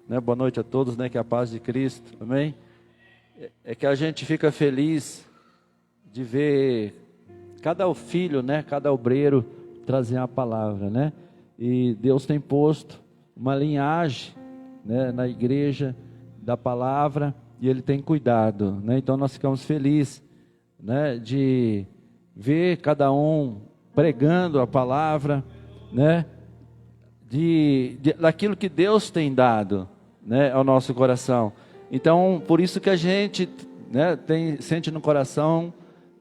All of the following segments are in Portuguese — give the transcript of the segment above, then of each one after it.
né? Boa noite a todos, né? Que a paz de Cristo, amém? É que a gente fica feliz de ver cada filho, né? Cada obreiro trazer a palavra, né? E Deus tem posto uma linhagem, né? Na igreja da palavra, e Ele tem cuidado, né? Então nós ficamos felizes, né? De ver cada um pregando a palavra, né? Daquilo que Deus tem dado, né, ao nosso coração. Então, por isso que a gente, né, sente no coração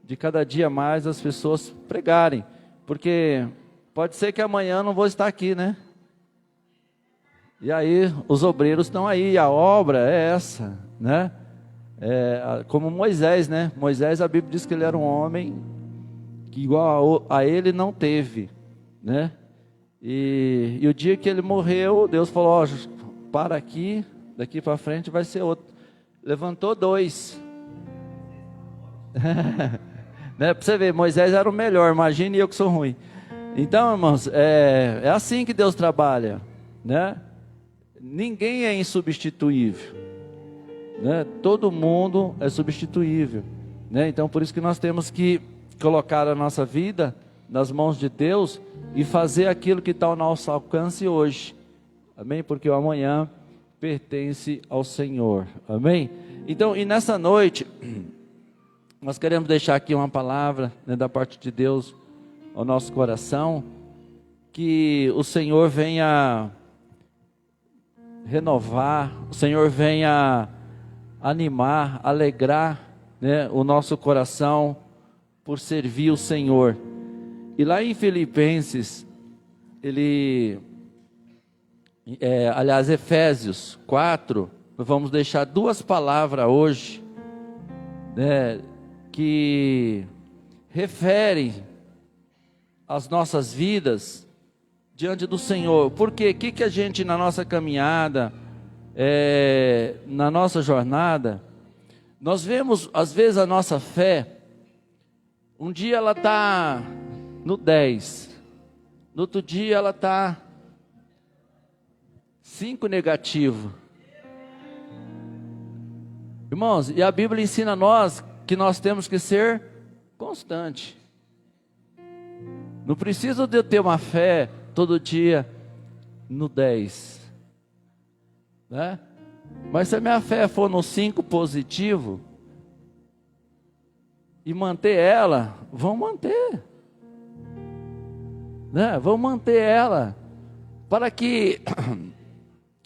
de cada dia mais as pessoas pregarem, porque pode ser que amanhã eu não vou estar aqui, né? E aí os obreiros estão aí, a obra é essa, né? Como Moisés, né? Moisés, a Bíblia diz que ele era um homem que igual a ele não teve, né? E o dia que ele morreu, Deus falou: ó, para aqui, daqui para frente vai ser outro. Levantou 2. Né? Para você ver, Moisés era o melhor, imagine eu que sou ruim. Então, irmãos, é assim que Deus trabalha, né? Ninguém é insubstituível, né? Todo mundo é substituível, né? Então, por isso que nós temos que colocar a nossa vida nas mãos de Deus e fazer aquilo que está ao nosso alcance hoje, amém? Porque o amanhã pertence ao Senhor, amém? Então, e nessa noite, nós queremos deixar aqui uma palavra, né, da parte de Deus ao nosso coração, que o Senhor venha renovar, o Senhor venha animar, alegrar, né, o nosso coração por servir o Senhor. E lá em Filipenses, aliás, Efésios 4, nós vamos deixar 2 palavras hoje, né, que referem as nossas vidas diante do Senhor. Porque o que a gente na nossa caminhada, na nossa jornada, nós vemos às vezes a nossa fé, um dia ela está no 10, no outro dia ela está 5 negativo. Irmãos, e a Bíblia ensina a nós que nós temos que ser constante. Não preciso de eu ter uma fé todo dia no 10, né? Mas se a minha fé for no 5 positivo e manter ela, vamos manter, né? Vamos manter ela para que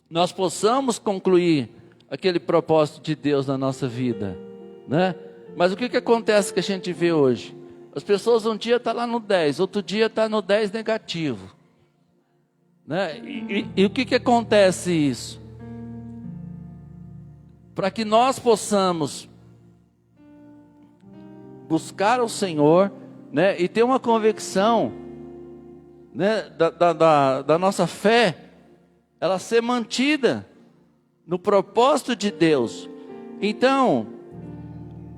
nós possamos concluir aquele propósito de Deus na nossa vida, né? Mas o que acontece que a gente vê hoje? As pessoas um dia estão lá no 10, outro dia está no 10 negativo, né? E o que acontece isso? Para que nós possamos buscar o Senhor, né? E ter uma convicção, né? Da nossa fé, ela ser mantida no propósito de Deus. Então,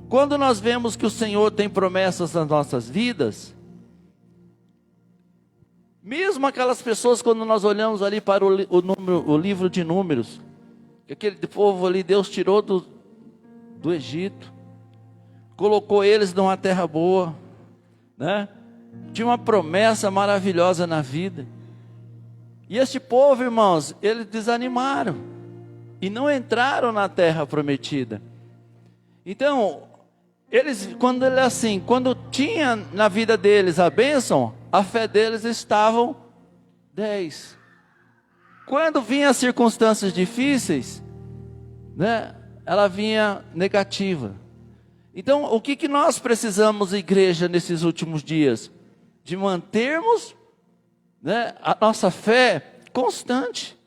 quando nós vemos que o Senhor tem promessas nas nossas vidas, mesmo aquelas pessoas, quando nós olhamos ali para o livro de Números, que aquele povo ali, Deus tirou do Egito, colocou eles numa terra boa, né? Tinha uma promessa maravilhosa na vida. E este povo, irmãos, eles desanimaram e não entraram na terra prometida. Então, quando tinha na vida deles a bênção, a fé deles estavam 10. Quando vinha as circunstâncias difíceis, né, ela vinha negativa. Então, o que nós precisamos, igreja, nesses últimos dias? De mantermos, né, a nossa fé constante.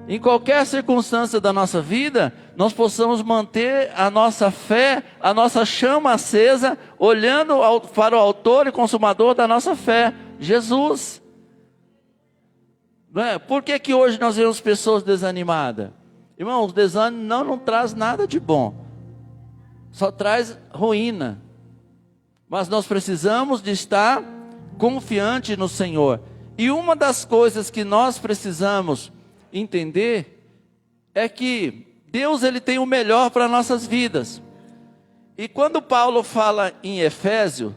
Em qualquer circunstância da nossa vida, nós possamos manter a nossa fé, a nossa chama acesa, olhando para o autor e consumador da nossa fé, Jesus. Não é? Por que hoje nós vemos pessoas desanimadas? Irmãos, o desânimo não traz nada de bom, só traz ruína. Mas nós precisamos de estar confiante no Senhor. E uma das coisas que nós precisamos entender é que Deus ele tem o melhor para nossas vidas. E quando Paulo fala em Efésios,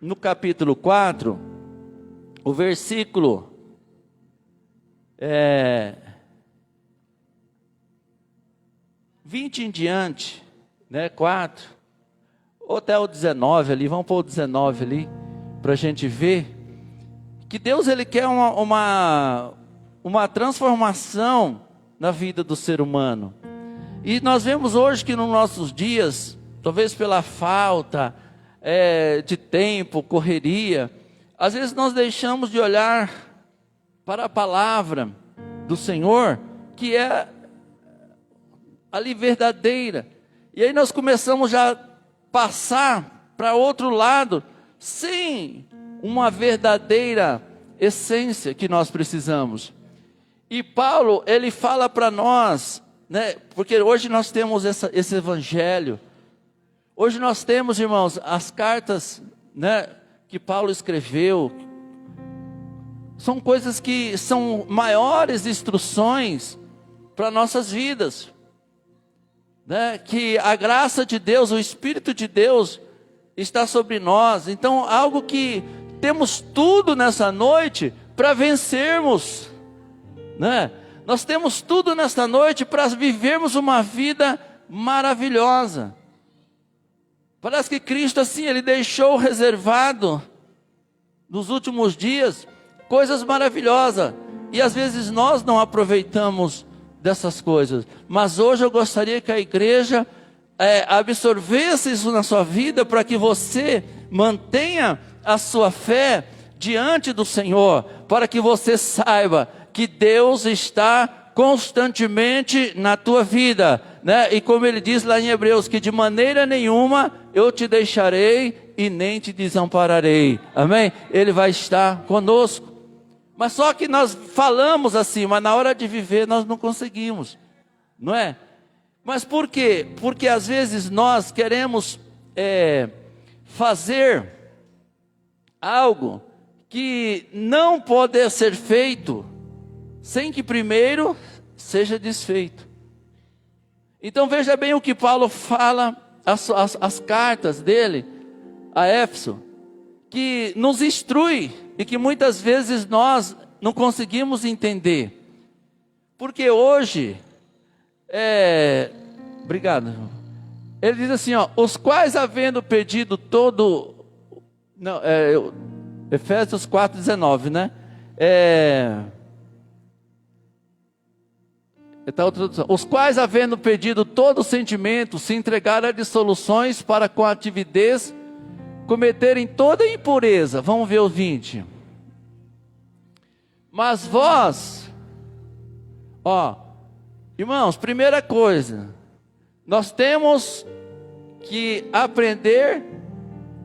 no capítulo 4, o versículo 20 em diante, né, 4, ou até o 19 ali, vamos pôr o 19 ali, para a gente ver, que Deus ele quer uma transformação na vida do ser humano. E nós vemos hoje que nos nossos dias, talvez pela falta de tempo, correria, às vezes nós deixamos de olhar para a palavra do Senhor, que é ali verdadeira. E aí nós começamos já a passar para outro lado, sem uma verdadeira essência que nós precisamos. E Paulo, ele fala para nós, né, porque hoje nós temos esse evangelho. Hoje nós temos, irmãos, as cartas, né, que Paulo escreveu. São coisas que são maiores instruções para nossas vidas, né? Que a graça de Deus, o Espírito de Deus está sobre nós. Então, algo que temos tudo nessa noite para vencermos, né? Nós temos tudo nesta noite para vivermos uma vida maravilhosa. Parece que Cristo assim, Ele deixou reservado nos últimos dias coisas maravilhosas. E às vezes nós não aproveitamos dessas coisas. Mas hoje eu gostaria que a igreja absorvesse isso na sua vida, para que você mantenha a sua fé diante do Senhor, para que você saiba que Deus está constantemente na tua vida, né? E como ele diz lá em Hebreus, que de maneira nenhuma eu te deixarei e nem te desampararei, amém? Ele vai estar conosco. Mas só que nós falamos assim, mas na hora de viver nós não conseguimos, não é? Mas por quê? Porque às vezes nós queremos fazer algo que não pode ser feito sem que primeiro seja desfeito. Então veja bem o que Paulo fala, as cartas dele a Éfeso, que nos instrui e que muitas vezes nós não conseguimos entender. Porque hoje, obrigado, ele diz assim, ó, os quais havendo pedido todo, não, Efésios 4:19, né? Os quais havendo pedido todo sentimento, se entregaram a dissoluções para com avidez cometerem toda impureza. Vamos ver o 20. Mas vós, irmãos, primeira coisa, nós temos que aprender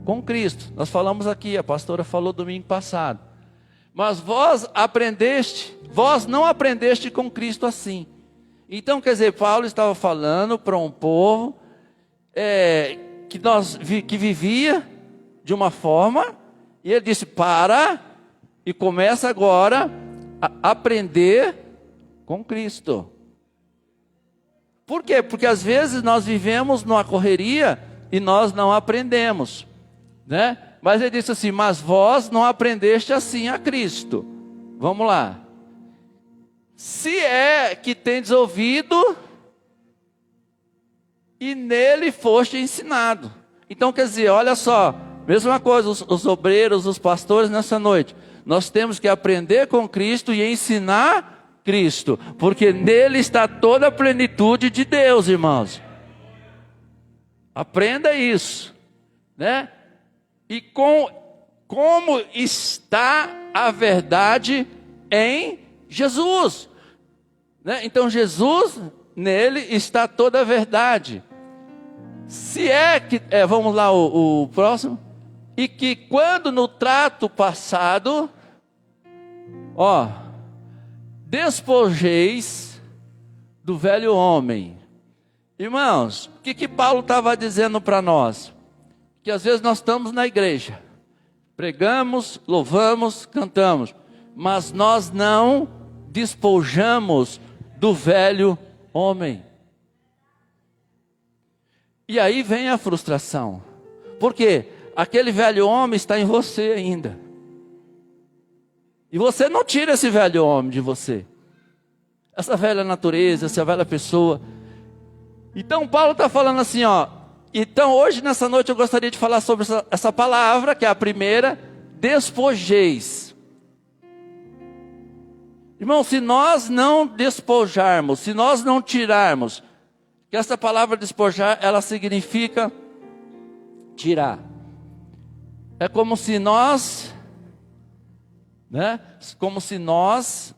com Cristo. Nós falamos aqui, a pastora falou domingo passado. Mas vós não aprendeste com Cristo assim. Então, quer dizer, Paulo estava falando para um povo que vivia de uma forma, e ele disse, e começa agora a aprender com Cristo. Por quê? Porque às vezes nós vivemos numa correria e nós não aprendemos, né? Mas ele disse assim, mas vós não aprendeste assim a Cristo. Vamos lá. Se é que tendes ouvido e nele foste ensinado. Então quer dizer, olha só, mesma coisa, os obreiros, os pastores nessa noite. Nós temos que aprender com Cristo e ensinar Cristo, porque nele está toda a plenitude de Deus, irmãos. Aprenda isso, né? E como está a verdade em Jesus, né? Então Jesus, nele está toda a verdade. Se é que, vamos lá o próximo. E que quando no trato passado, despojeis do velho homem. Irmãos, o que Paulo estava dizendo para nós? Que às vezes nós estamos na igreja, pregamos, louvamos, cantamos, mas nós não despojamos do velho homem. E aí vem a frustração. Por quê? Aquele velho homem está em você ainda. E você não tira esse velho homem de você. Essa velha natureza, essa velha pessoa. Então Paulo está falando assim, ó. Então hoje, nessa noite, eu gostaria de falar sobre essa palavra, que é a primeira, despojeis. Irmão, se nós não despojarmos, se nós não tirarmos, que essa palavra despojar, ela significa tirar. É como se nós, né? Como se nós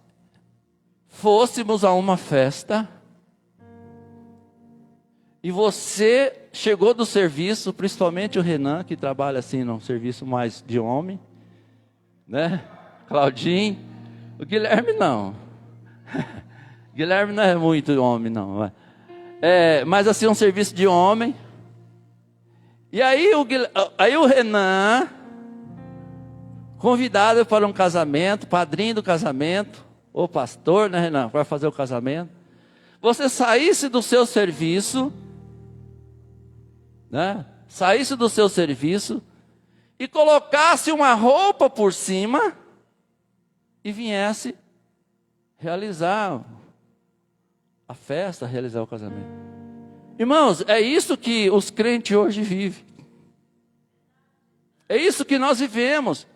fôssemos a uma festa e você chegou do serviço, principalmente o Renan, que trabalha assim num serviço mais de homem, né? Claudinho, o Guilherme não. Guilherme não é muito homem não. Mas assim um serviço de homem. E aí o Renan, convidado para um casamento, padrinho do casamento, ou pastor, né, Renan, vai fazer o casamento. Você saísse do seu serviço, né? Saísse do seu serviço e colocasse uma roupa por cima e viesse realizar a festa, realizar o casamento. Irmãos, é isso que os crentes hoje vivem. É isso que nós vivemos.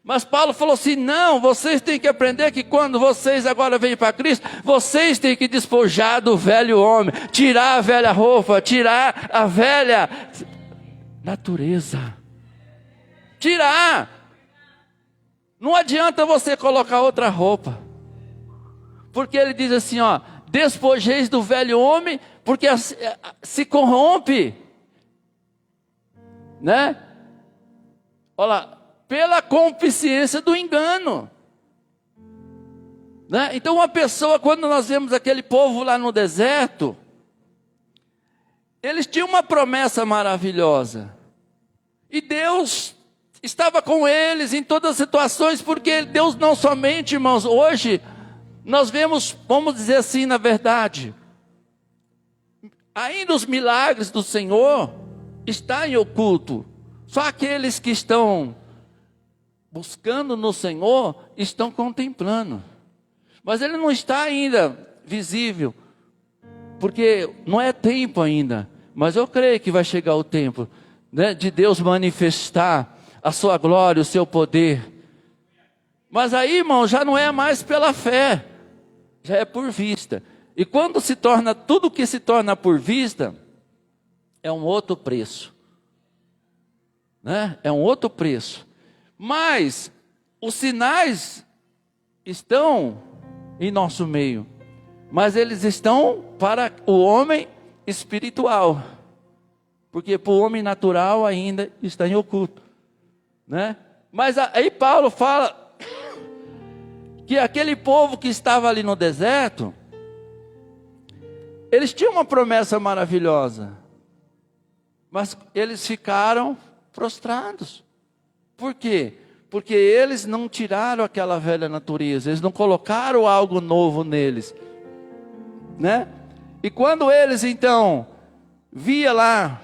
Mas Paulo falou assim, não, vocês têm que aprender que quando vocês agora vêm para Cristo, vocês têm que despojar do velho homem, tirar a velha roupa, tirar a velha natureza. Tirar. Não adianta você colocar outra roupa. Porque ele diz assim, ó, despojeis do velho homem, porque se corrompe, né? Olha, pela concupiscência do engano, né? Então uma pessoa, quando nós vemos aquele povo lá no deserto, eles tinham uma promessa maravilhosa, e Deus estava com eles em todas as situações, porque Deus não somente, irmãos, hoje nós vemos, vamos dizer assim, na verdade, ainda os milagres do Senhor estão em oculto. Só aqueles que estão buscando no Senhor estão contemplando. Mas ele não está ainda visível, porque não é tempo ainda. Mas eu creio que vai chegar o tempo, né, de Deus manifestar a sua glória, o seu poder. Mas aí, irmão, já não é mais pela fé, já é por vista. E quando se torna, tudo que se torna por vista, é um outro preço, né? É um outro preço. Mas os sinais estão em nosso meio, mas eles estão para o homem espiritual, porque para o homem natural ainda está em oculto, né? Mas aí Paulo fala que aquele povo que estava ali no deserto, eles tinham uma promessa maravilhosa, mas eles ficaram prostrados. Por quê? Porque eles não tiraram aquela velha natureza, eles não colocaram algo novo neles, né? E quando eles então via lá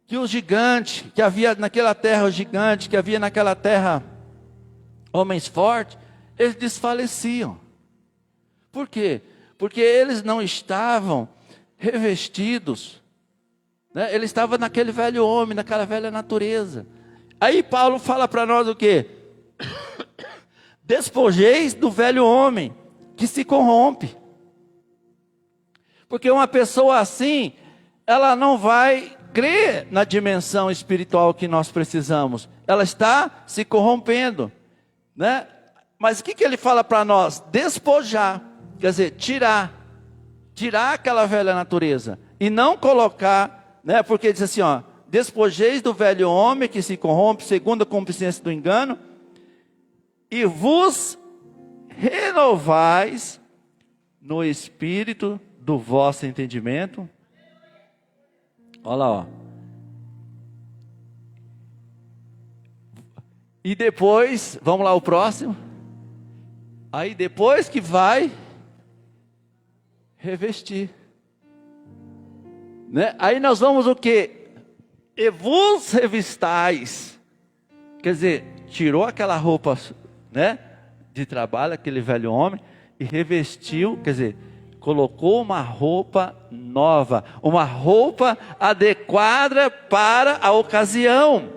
que o gigante, que havia naquela terra o gigante, que havia naquela terra homens fortes, eles desfaleciam. Por quê? Porque eles não estavam revestidos, né? Ele estava naquele velho homem, naquela velha natureza. Aí Paulo fala para nós o quê? Despojeis do velho homem, que se corrompe. Porque uma pessoa assim, ela não vai crer na dimensão espiritual que nós precisamos. Ela está se corrompendo, né? Mas o que ele fala para nós? Despojar, quer dizer, tirar aquela velha natureza e não colocar, né? Porque diz assim, ó, despojeis do velho homem que se corrompe segundo a concupiscência do engano e vos renovais no espírito do vosso entendimento. Olha lá, ó. E depois, vamos lá o próximo. Aí depois que vai revestir. Né? Aí nós vamos o quê? E vos revistais. Quer dizer, tirou aquela roupa, né, de trabalho, aquele velho homem, e revestiu, quer dizer, colocou uma roupa nova, uma roupa adequada para a ocasião.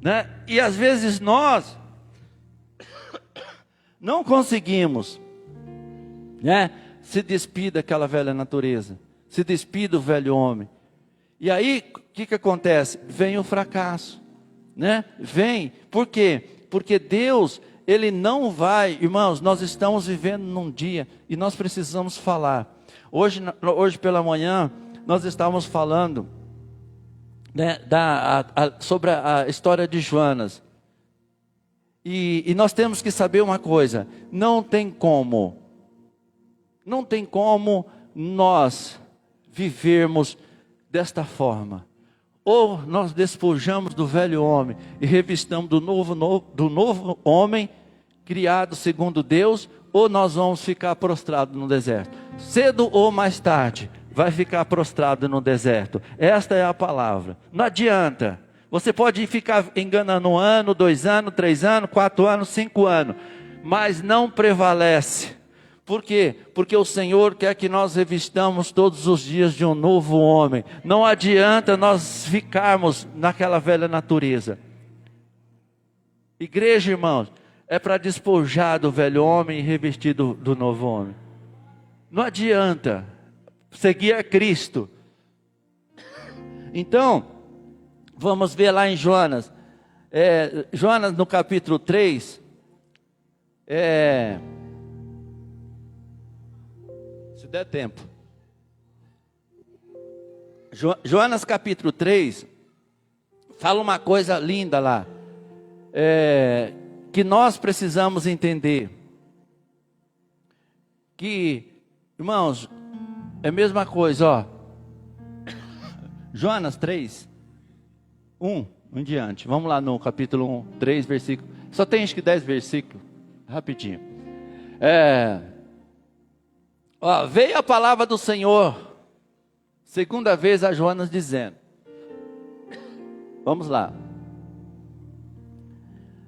Né? E às vezes nós não conseguimos, né, se despir daquela velha natureza, se despir do velho homem. E aí, o que acontece? Vem o fracasso, né? Vem, por quê? Porque Deus, Ele não vai, irmãos, nós estamos vivendo num dia, e nós precisamos falar. Hoje pela manhã, nós estávamos falando, né, sobre a história de Joanas. E nós temos que saber uma coisa, não tem como nós vivermos desta forma. Ou nós despojamos do velho homem e revistamos do novo homem, criado segundo Deus, ou nós vamos ficar prostrados no deserto. Cedo ou mais tarde, vai ficar prostrado no deserto. Esta é a palavra. Não adianta. Você pode ficar enganando 1 ano, 2 anos, 3 anos, 4 anos, 5 anos, mas não prevalece. Por quê? Porque o Senhor quer que nós revistamos todos os dias de um novo homem. Não adianta nós ficarmos naquela velha natureza. Igreja, irmãos, é para despojar do velho homem e revestir do novo homem. Não adianta seguir a Cristo. Então, vamos ver lá em Jonas. Jonas no capítulo 3. Se der tempo. Jonas capítulo 3. Fala uma coisa linda lá. Que nós precisamos entender. Que, irmãos, é a mesma coisa, ó. Jonas 3. 1 em diante. Vamos lá no capítulo 1, 3 versículos. Só tem acho que 10 versículos. Rapidinho. Veio a palavra do Senhor, segunda vez a Jonas dizendo. Vamos lá.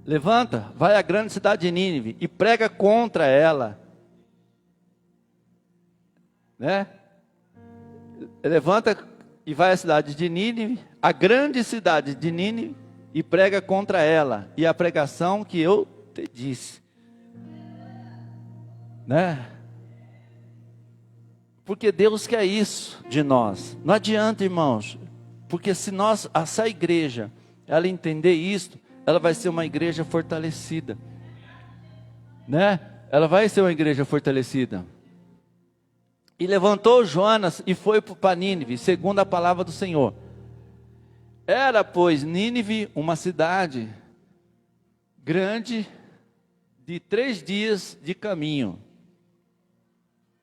Levanta, vai à grande cidade de Nínive e prega contra ela. Né? Levanta e vai à cidade de Nínive, a grande cidade de Nínive, e prega contra ela, e a pregação que eu te disse. Né? Porque Deus quer isso de nós. Não adianta, irmãos, porque se essa igreja, ela entender isso, ela vai ser uma igreja fortalecida. Né? Ela vai ser uma igreja fortalecida. E levantou Jonas e foi para Nínive, segundo a palavra do Senhor. Era, pois, Nínive uma cidade grande de 3 dias de caminho.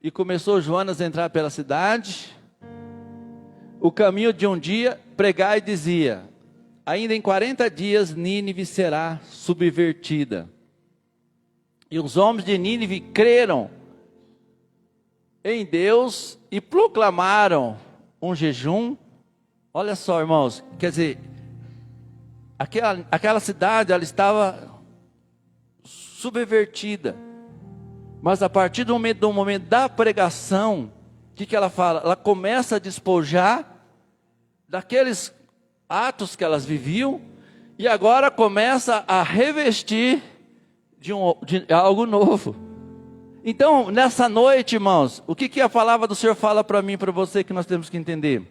E começou Jonas a entrar pela cidade. O caminho de um dia, pregar e dizia: ainda em 40 dias Nínive será subvertida. E os homens de Nínive creram em Deus e proclamaram um jejum. Olha só, irmãos, quer dizer, aquela cidade, ela estava subvertida. Mas a partir do momento da pregação, o que ela fala? Ela começa a despojar daqueles atos que elas viviam, e agora começa a revestir de algo novo. Então, nessa noite, irmãos, o que a palavra do Senhor fala para mim e para você que nós temos que entender?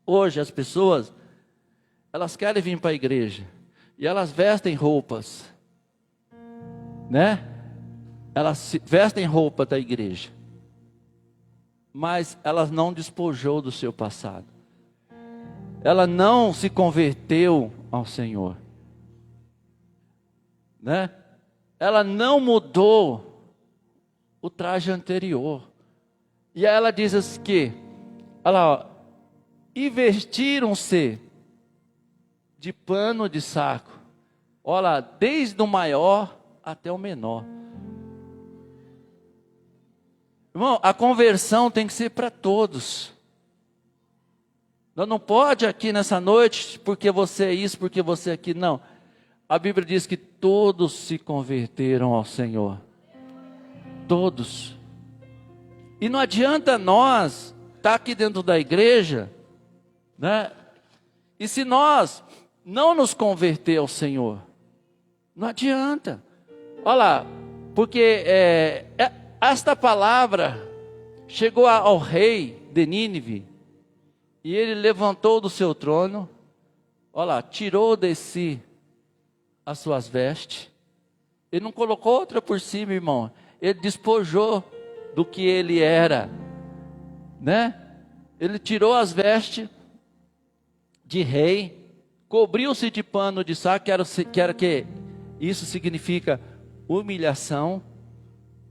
Hoje as pessoas, elas querem vir para a igreja, e elas vestem roupas, né? Elas vestem roupa da igreja, mas elas não despojou do seu passado. Ela não se converteu ao Senhor, né? Ela não mudou o traje anterior. E aí ela diz assim que, olha lá, ó, e vestiram-se de pano de saco. Olha lá, desde o maior até o menor. Irmão, a conversão tem que ser para todos. Nós não pode aqui nessa noite, porque você é isso, porque você é aquilo, não. A Bíblia diz que todos se converteram ao Senhor. Todos. E não adianta nós estar aqui dentro da igreja, né? E se nós não nos converter ao Senhor, não adianta. Olha lá, porque esta palavra chegou ao rei de Nínive, e ele levantou do seu trono, olha lá, tirou de si as suas vestes, ele não colocou outra por cima, irmão, ele despojou do que ele era, né? Ele tirou as vestes de rei, cobriu-se de pano de saco, que isso significa humilhação,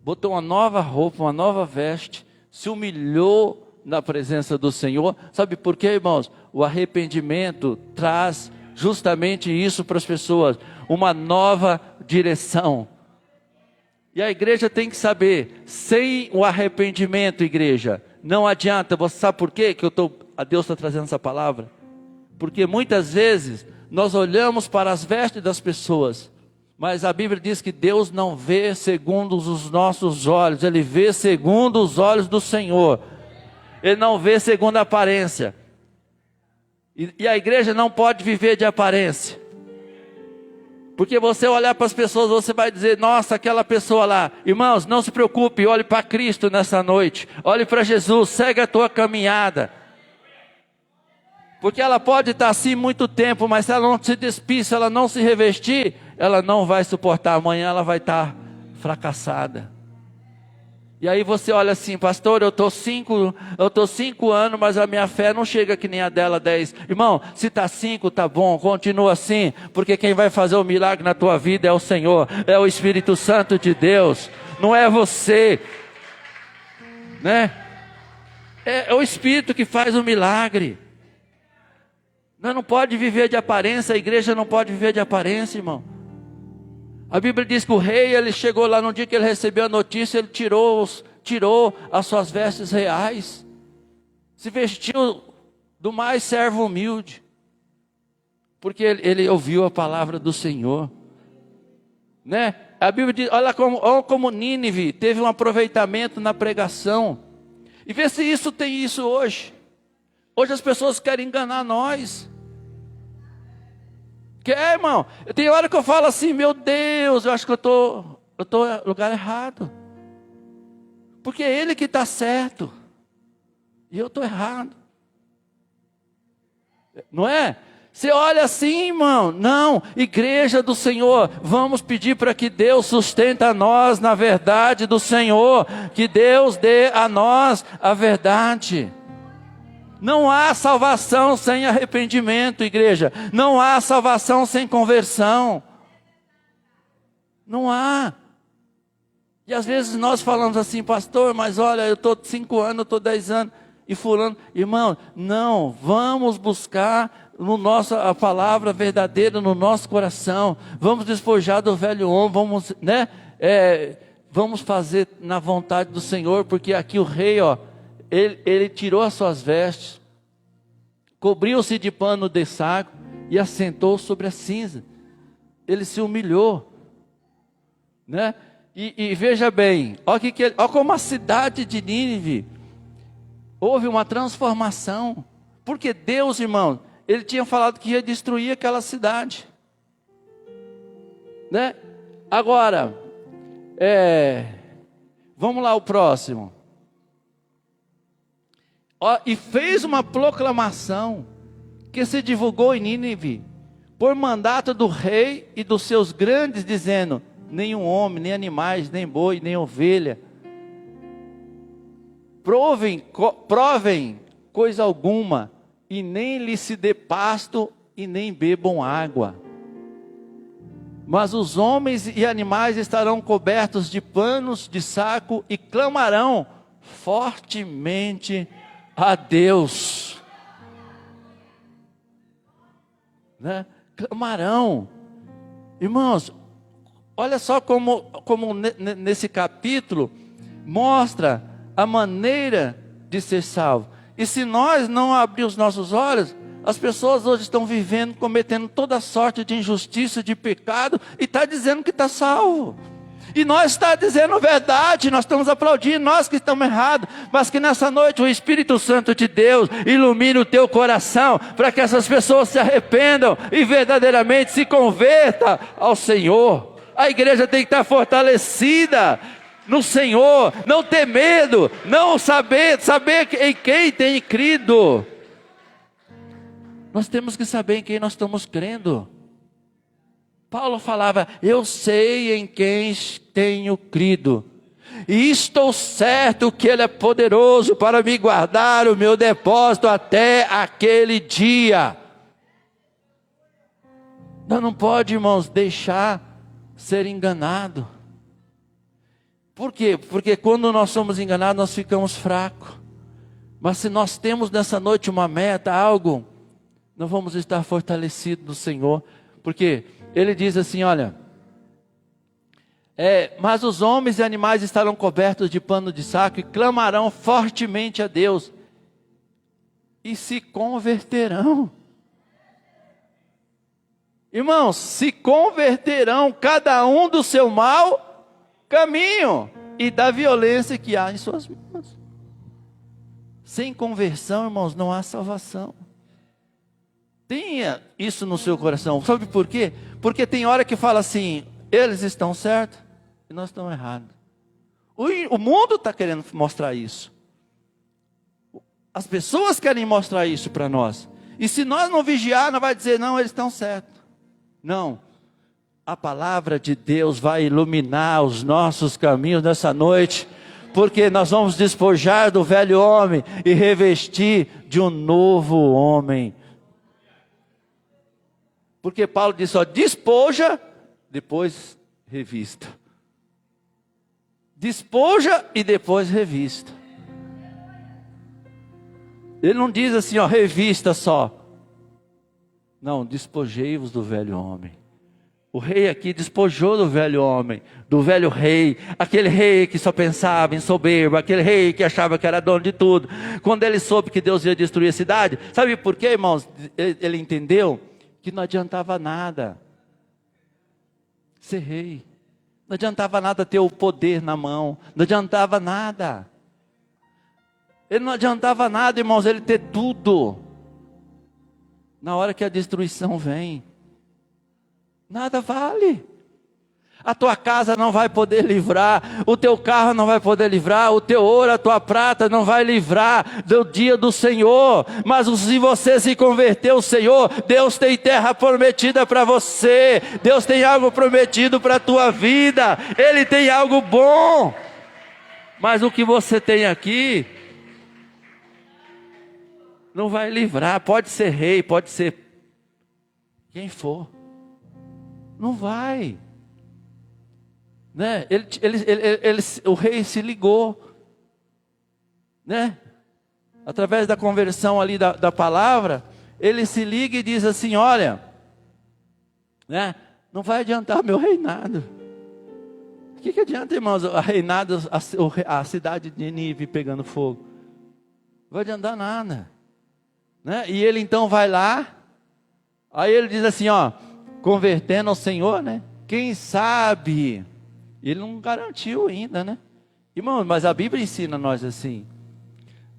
botou uma nova roupa, uma nova veste, se humilhou na presença do Senhor. Sabe por quê, irmãos? O arrependimento traz justamente isso para as pessoas, uma nova direção. E a igreja tem que saber, sem o arrependimento, igreja, não adianta. Você sabe por quê que Deus está trazendo essa palavra? Porque muitas vezes nós olhamos para as vestes das pessoas, mas a Bíblia diz que Deus não vê segundo os nossos olhos, Ele vê segundo os olhos do Senhor. Ele não vê segundo a aparência. E a igreja não pode viver de aparência. Porque você olhar para as pessoas, você vai dizer, nossa, aquela pessoa lá. Irmãos, não se preocupe, olhe para Cristo nessa noite. Olhe para Jesus, segue a tua caminhada. Porque ela pode estar assim muito tempo, mas se ela não se despir, se ela não se revestir, ela não vai suportar. Amanhã ela vai estar fracassada. E aí você olha assim, pastor, eu estou 5 anos, mas a minha fé não chega que nem a dela 10. Irmão, se está 5, tá bom, continua assim, porque quem vai fazer o milagre na tua vida é o Senhor, é o Espírito Santo de Deus, não é você, né? É o Espírito que faz o milagre. Nós não pode viver de aparência, a igreja não pode viver de aparência, irmão. A Bíblia diz que o rei, ele chegou lá no dia que ele recebeu a notícia, ele tirou as suas vestes reais, se vestiu do mais servo humilde, porque ele ouviu a palavra do Senhor, né? A Bíblia diz, olha como Nínive teve um aproveitamento na pregação, e vê se isso tem isso hoje. Hoje as pessoas querem enganar nós. Irmão, tem hora que eu falo assim, meu Deus, eu acho que eu estou no lugar errado. Porque é ele que está certo. E eu estou errado. Não é? Você olha assim, irmão, não, igreja do Senhor, vamos pedir para que Deus sustenta a nós na verdade do Senhor. Que Deus dê a nós a verdade. Não há salvação sem arrependimento, igreja. Não há salvação sem conversão. Não há. E às vezes nós falamos assim, pastor, mas olha, eu estou 5 anos, eu estou 10 anos, e fulano, irmão, não, vamos buscar a palavra verdadeira no nosso coração, vamos despojar do velho homem, vamos, né, vamos fazer na vontade do Senhor, porque aqui o rei, ele tirou as suas vestes, cobriu-se de pano de saco e assentou sobre a cinza. Ele se humilhou, né? E veja bem, olha como a cidade de Nínive houve uma transformação, porque Deus, irmão, Ele tinha falado que ia destruir aquela cidade, né? Agora, vamos lá o próximo. E fez uma proclamação que se divulgou em Nínive, por mandato do rei e dos seus grandes, dizendo: nenhum homem, nem animais, nem boi, nem ovelha, provem coisa alguma, e nem lhe se dê pasto, e nem bebam água. Mas os homens e animais estarão cobertos de panos de saco, e clamarão fortemente a Deus, né? Clamarão, irmãos, olha só como nesse capítulo mostra a maneira de ser salvo. E se nós não abrir os nossos olhos, as pessoas hoje estão vivendo, cometendo toda sorte de injustiça, de pecado, e está dizendo que está salvo. E nós está dizendo a verdade, nós estamos aplaudindo, nós que estamos errados, mas que nessa noite o Espírito Santo de Deus ilumine o teu coração, para que essas pessoas se arrependam e verdadeiramente se convertam ao Senhor. A igreja tem que estar fortalecida no Senhor, não ter medo, não saber em quem tem crido. Nós temos que saber em quem nós estamos crendo. Paulo falava, eu sei em quem tenho crido, e estou certo que Ele é poderoso para me guardar o meu depósito até aquele dia. Nós não podemos, irmãos, deixar ser enganado. Por quê? Porque quando nós somos enganados, nós ficamos fracos. Mas se nós temos nessa noite uma meta, algo, nós vamos estar fortalecidos no Senhor. Porque Ele diz assim, olha, mas os homens e animais estarão cobertos de pano de saco e clamarão fortemente a Deus e se converterão. Irmãos, se converterão cada um do seu mau caminho e da violência que há em suas mãos. Sem conversão, irmãos, não há salvação. Tenha isso no seu coração. Sabe por quê? Porque tem hora que fala assim, eles estão certos e nós estamos errados. O mundo está querendo mostrar isso. As pessoas querem mostrar isso para nós. E se nós não vigiar, não vai dizer, não, eles estão certos. Não. A palavra de Deus vai iluminar os nossos caminhos nessa noite. Porque nós vamos despojar do velho homem e revestir de um novo homem. Porque Paulo disse, ó, despoja, depois revista. Despoja e depois revista. Ele não diz assim, ó, revista só. Não, despojei-vos do velho homem. O rei aqui despojou do velho homem, do velho rei, aquele rei que só pensava em soberba, aquele rei que achava que era dono de tudo. Quando ele soube que Deus ia destruir a cidade, sabe por quê, irmãos? Ele entendeu que não adiantava nada ser rei, não adiantava nada ter o poder na mão, não adiantava nada. Ele não adiantava nada, irmãos, ele ter tudo. Na hora que a destruição vem, nada vale. A tua casa não vai poder livrar, o teu carro não vai poder livrar, o teu ouro, a tua prata não vai livrar do dia do Senhor. Mas se você se converter ao Senhor, Deus tem terra prometida para você, Deus tem algo prometido para a tua vida, Ele tem algo bom. Mas o que você tem aqui não vai livrar. Pode ser rei, pode ser quem for, não vai, né? O rei se ligou, né? Através da conversão ali da palavra, ele se liga e diz assim, olha, né? Não vai adiantar meu reinado. O que adianta, irmãos, a reinado, a cidade de Nínive pegando fogo? Não vai adiantar nada, né? E ele então vai lá, aí ele diz assim, ó, convertendo ao Senhor, né? Quem sabe? Ele não garantiu ainda, né? Irmão, mas a Bíblia ensina nós assim,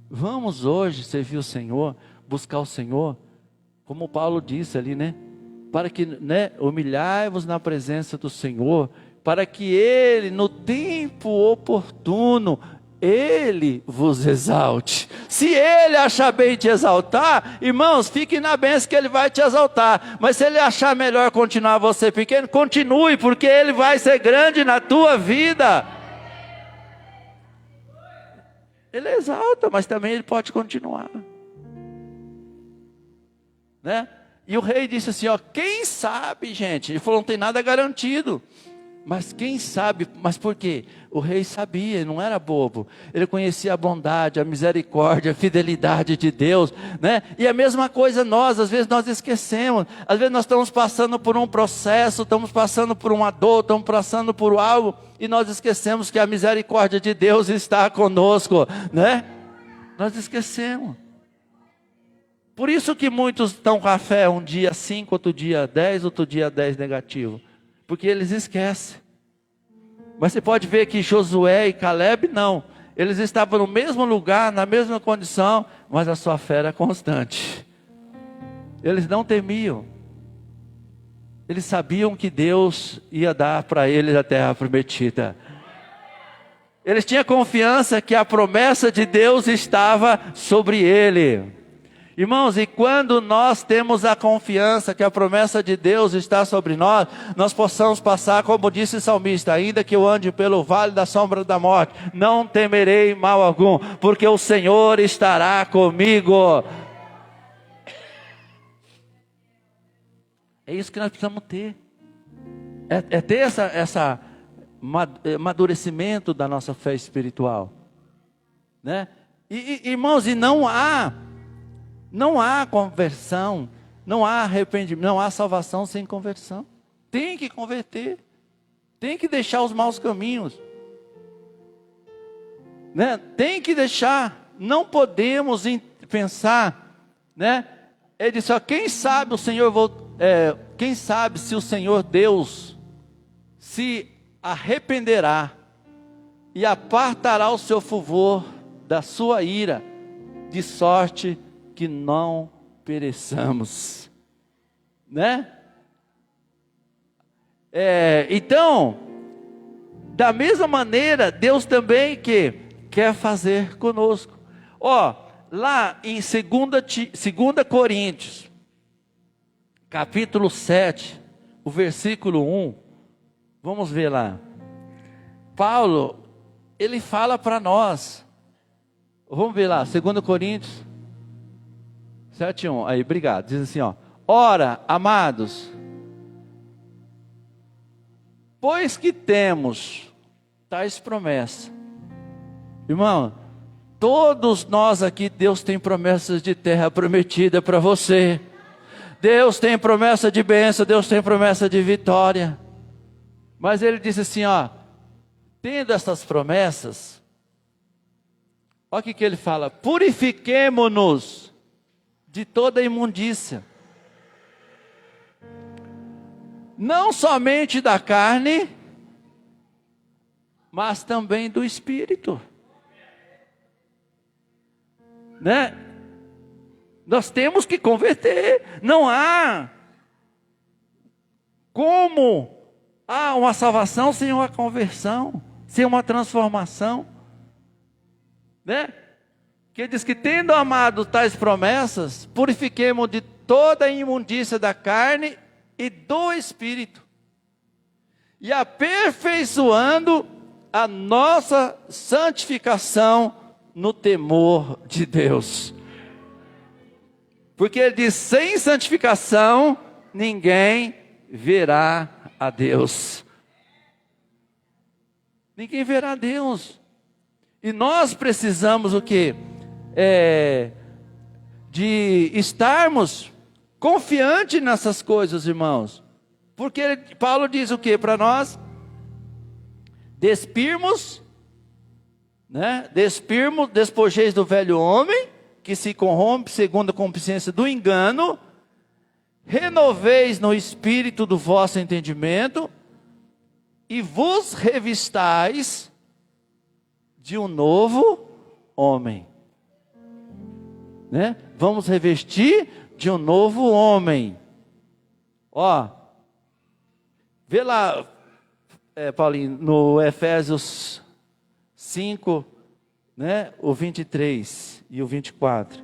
vamos hoje servir o Senhor, buscar o Senhor, como Paulo disse ali, né? Para que, né, humilhai-vos na presença do Senhor, para que Ele, no tempo oportuno, Ele vos exalte. Se Ele achar bem te exaltar, irmãos, fiquem na bênção que Ele vai te exaltar. Mas se Ele achar melhor continuar você pequeno, continue, porque Ele vai ser grande na tua vida. Ele exalta, mas também Ele pode continuar, né? E o rei disse assim, ó, quem sabe, gente? Ele falou, não tem nada garantido. Mas quem sabe, mas por quê? O rei sabia, não era bobo. Ele conhecia a bondade, a misericórdia, a fidelidade de Deus, né? E a mesma coisa nós, às vezes nós esquecemos. Às vezes nós estamos passando por um processo, estamos passando por uma dor, estamos passando por algo, e nós esquecemos que a misericórdia de Deus está conosco, né? Nós esquecemos. Por isso que muitos estão com a fé um dia 5, outro dia 10, outro dia 10 negativo. Porque eles esquecem. Mas você pode ver que Josué e Caleb não. Eles estavam no mesmo lugar, na mesma condição, mas a sua fé era constante. Eles não temiam. Eles sabiam que Deus ia dar para eles a terra prometida. Eles tinham confiança que a promessa de Deus estava sobre ele. Irmãos, e quando nós temos a confiança que a promessa de Deus está sobre nós, nós possamos passar, como disse o salmista, ainda que eu ande pelo vale da sombra da morte, não temerei mal algum, porque o Senhor estará comigo. É isso que nós precisamos ter. É ter essa amadurecimento da nossa fé espiritual, né? Irmãos, e não há conversão, não há arrependimento, não há salvação sem conversão. Tem que converter, tem que deixar os maus caminhos, né? Tem que deixar, não podemos pensar, né? Ele disse, ó, quem sabe quem sabe se o Senhor Deus se arrependerá e apartará o seu favor da sua ira, de sorte que não pereçamos, né? Então, da mesma maneira, Deus também quer fazer conosco. Lá em 2 Coríntios, capítulo 7, o versículo 1, vamos ver lá. Paulo, ele fala para nós, vamos ver lá, 2 Coríntios 7:1, aí, obrigado, diz assim, ora, amados, pois que temos tais promessas, irmão, todos nós aqui, Deus tem promessas de terra prometida para você, Deus tem promessa de bênção, Deus tem promessa de vitória, mas ele disse assim, tendo essas promessas, olha o que ele fala, purifiquemo-nos de toda imundícia, não somente da carne, mas também do espírito, né? Nós temos que converter, não há como há uma salvação sem uma conversão, sem uma transformação, né? Que diz que tendo amado tais promessas, purifiquemos de toda a imundícia da carne e do espírito, e aperfeiçoando a nossa santificação no temor de Deus. Porque ele diz, sem santificação, ninguém verá a Deus. Ninguém verá a Deus. E nós precisamos o quê? De estarmos confiantes nessas coisas, irmãos. Porque Paulo diz o quê para nós? Despirmos, né? Despojeis do velho homem, que se corrompe segundo a concupiscência do engano, renoveis no espírito do vosso entendimento, e vos revistais de um novo homem, né? Vamos revestir de um novo homem. Vê lá, Paulinho, no Efésios 5, né? O 23 e o 24.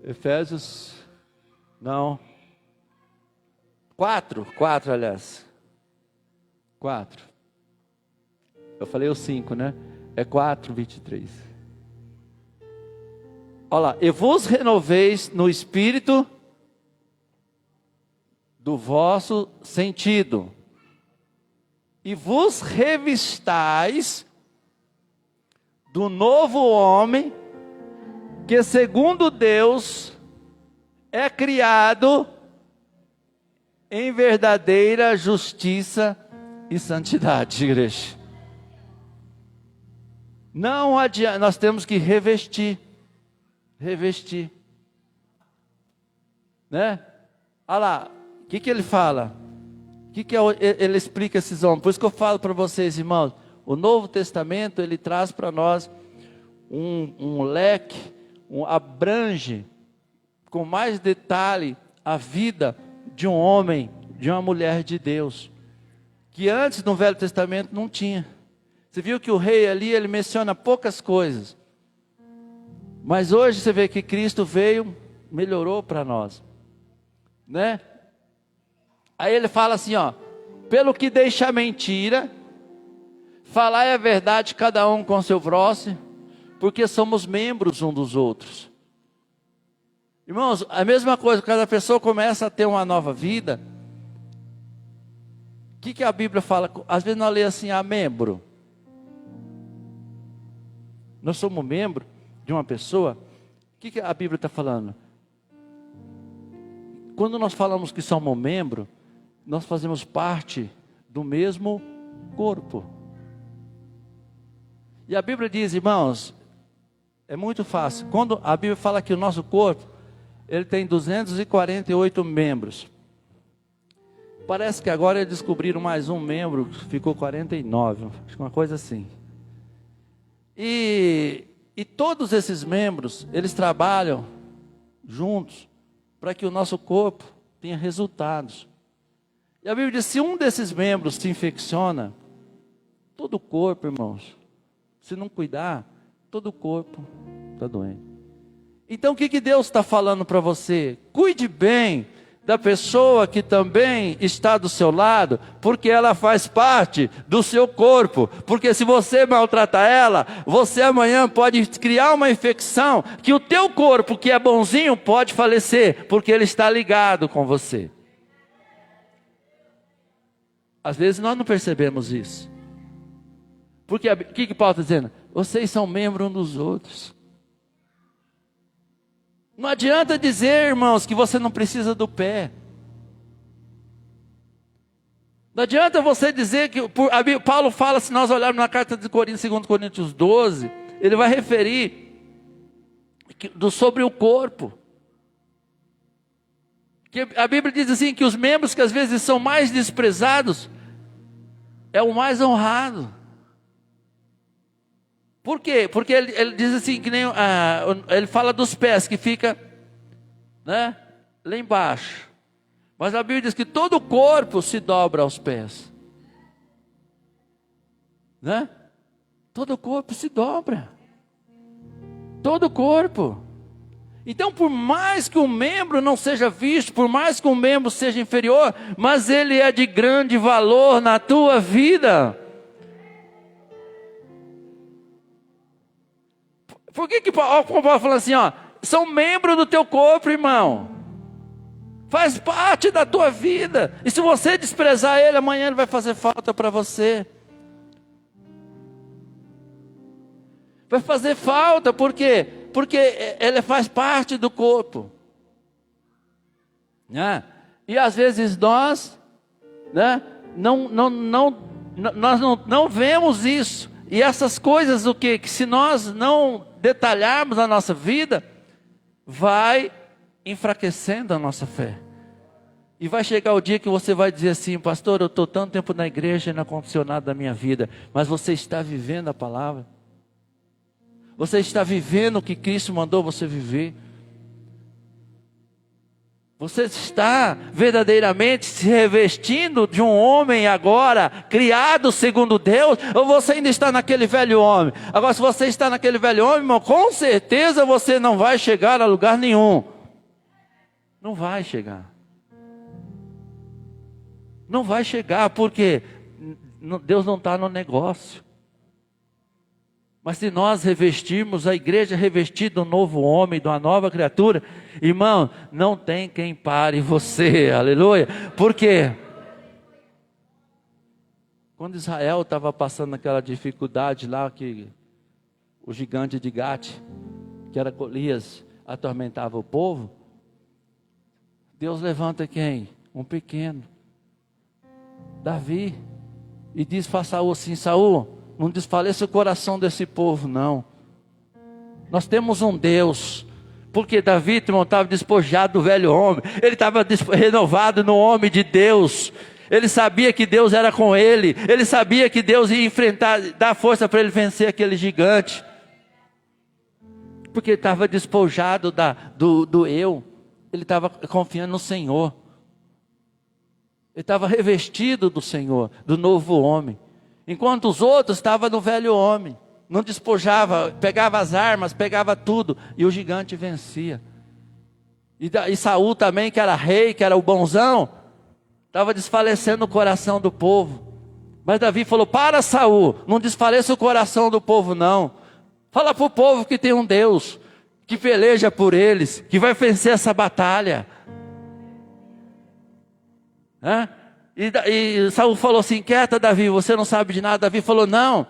Efésios, não, 4, aliás. 4. Eu falei o 5, né? É 4, 23. Olha lá. E vos renoveis no espírito do vosso sentido, e vos revistais do novo homem, que segundo Deus é criado em verdadeira justiça e santidade, igreja. Não adianta, nós temos que revestir, né? Olha lá, o que ele fala? Ele explica esses homens? Por isso que eu falo para vocês, irmãos, o Novo Testamento, ele traz para nós um leque, abrange com mais detalhe a vida de um homem, de uma mulher de Deus, que antes no Velho Testamento não tinha. Você viu que o rei ali, ele menciona poucas coisas, mas hoje você vê que Cristo veio, melhorou para nós, né? Aí ele fala assim, ó: pelo que deixa a mentira, falai a verdade cada um com seu próximo, porque somos membros um dos outros. Irmãos, a mesma coisa, quando a pessoa começa a ter uma nova vida, o que a Bíblia fala? Às vezes nós lemos assim, membro. Nós somos membro de uma pessoa. O que a Bíblia está falando? Quando nós falamos que somos membro, nós fazemos parte do mesmo corpo. E a Bíblia diz, irmãos, é muito fácil. Quando a Bíblia fala que o nosso corpo, ele tem 248 membros. Parece que agora eles descobriram mais um membro, ficou 49, acho que uma coisa assim. E todos esses membros, eles trabalham juntos para que o nosso corpo tenha resultados. E a Bíblia diz, se um desses membros se infecciona, todo o corpo, irmãos, se não cuidar, todo o corpo está doente. Então o que Deus está falando para você? Cuide bem da pessoa que também está do seu lado, porque ela faz parte do seu corpo. Porque se você maltratar ela, você amanhã pode criar uma infecção, que o teu corpo, que é bonzinho, pode falecer, porque ele está ligado com você. Às vezes nós não percebemos isso. Porque o que Paulo está dizendo? Vocês são membros uns dos outros. Não adianta dizer, irmãos, que você não precisa do pé. Não adianta você dizer que... Paulo fala, se nós olharmos na carta de Coríntios, 2 Coríntios 12, ele vai referir sobre o corpo. Que a Bíblia diz assim, que os membros que às vezes são mais desprezados, é o mais honrado. Por quê? Porque ele diz assim, que nem ele fala dos pés, que fica, né, lá embaixo. Mas a Bíblia diz que todo o corpo se dobra aos pés, né? Todo o corpo se dobra. Todo o corpo. Então, por mais que um membro não seja visto, por mais que um membro seja inferior, mas ele é de grande valor na tua vida. Por que Paulo fala assim, ó, são membros do teu corpo, irmão. Faz parte da tua vida. E se você desprezar ele, amanhã ele vai fazer falta para você. Vai fazer falta, por quê? Porque ele faz parte do corpo. Né? E às vezes nós, né, nós não vemos isso. E essas coisas, o quê? Que se nós não detalharmos a nossa vida, vai enfraquecendo a nossa fé. E vai chegar o dia que você vai dizer assim, pastor, eu estou tanto tempo na igreja e não aconteceu nada na minha vida. Mas você está vivendo a palavra? Você está vivendo o que Cristo mandou você viver? Você está verdadeiramente se revestindo de um homem agora, criado segundo Deus? Ou você ainda está naquele velho homem? Agora, se você está naquele velho homem, irmão, com certeza você não vai chegar a lugar nenhum. Não vai chegar. Não vai chegar, porque Deus não está no negócio. Mas se nós revestirmos, a igreja revestida do novo homem, de uma nova criatura, irmão, não tem quem pare você, aleluia. Por quê? Quando Israel estava passando aquela dificuldade lá, que o gigante de Gate, que era Golias, atormentava o povo, Deus levanta quem? Um pequeno, Davi, e diz para Saul assim: Saul, não desfaleça o coração desse povo, não. Nós temos um Deus. Porque Davi, irmão, estava despojado do velho homem. Ele estava renovado no homem de Deus. Ele sabia que Deus era com ele. Ele sabia que Deus ia enfrentar, dar força para ele vencer aquele gigante. Porque ele estava despojado do eu. Ele estava confiando no Senhor. Ele estava revestido do Senhor, do novo homem. Enquanto os outros estavam no velho homem, não despojava, pegava as armas, pegava tudo, e o gigante vencia. E Saul também, que era rei, que era o bonzão, estava desfalecendo o coração do povo. Mas Davi falou: para, Saul, não desfaleça o coração do povo, não. Fala para o povo que tem um Deus, que peleja por eles, que vai vencer essa batalha. E Saul falou assim: quieta, Davi, você não sabe de nada. Davi falou: não,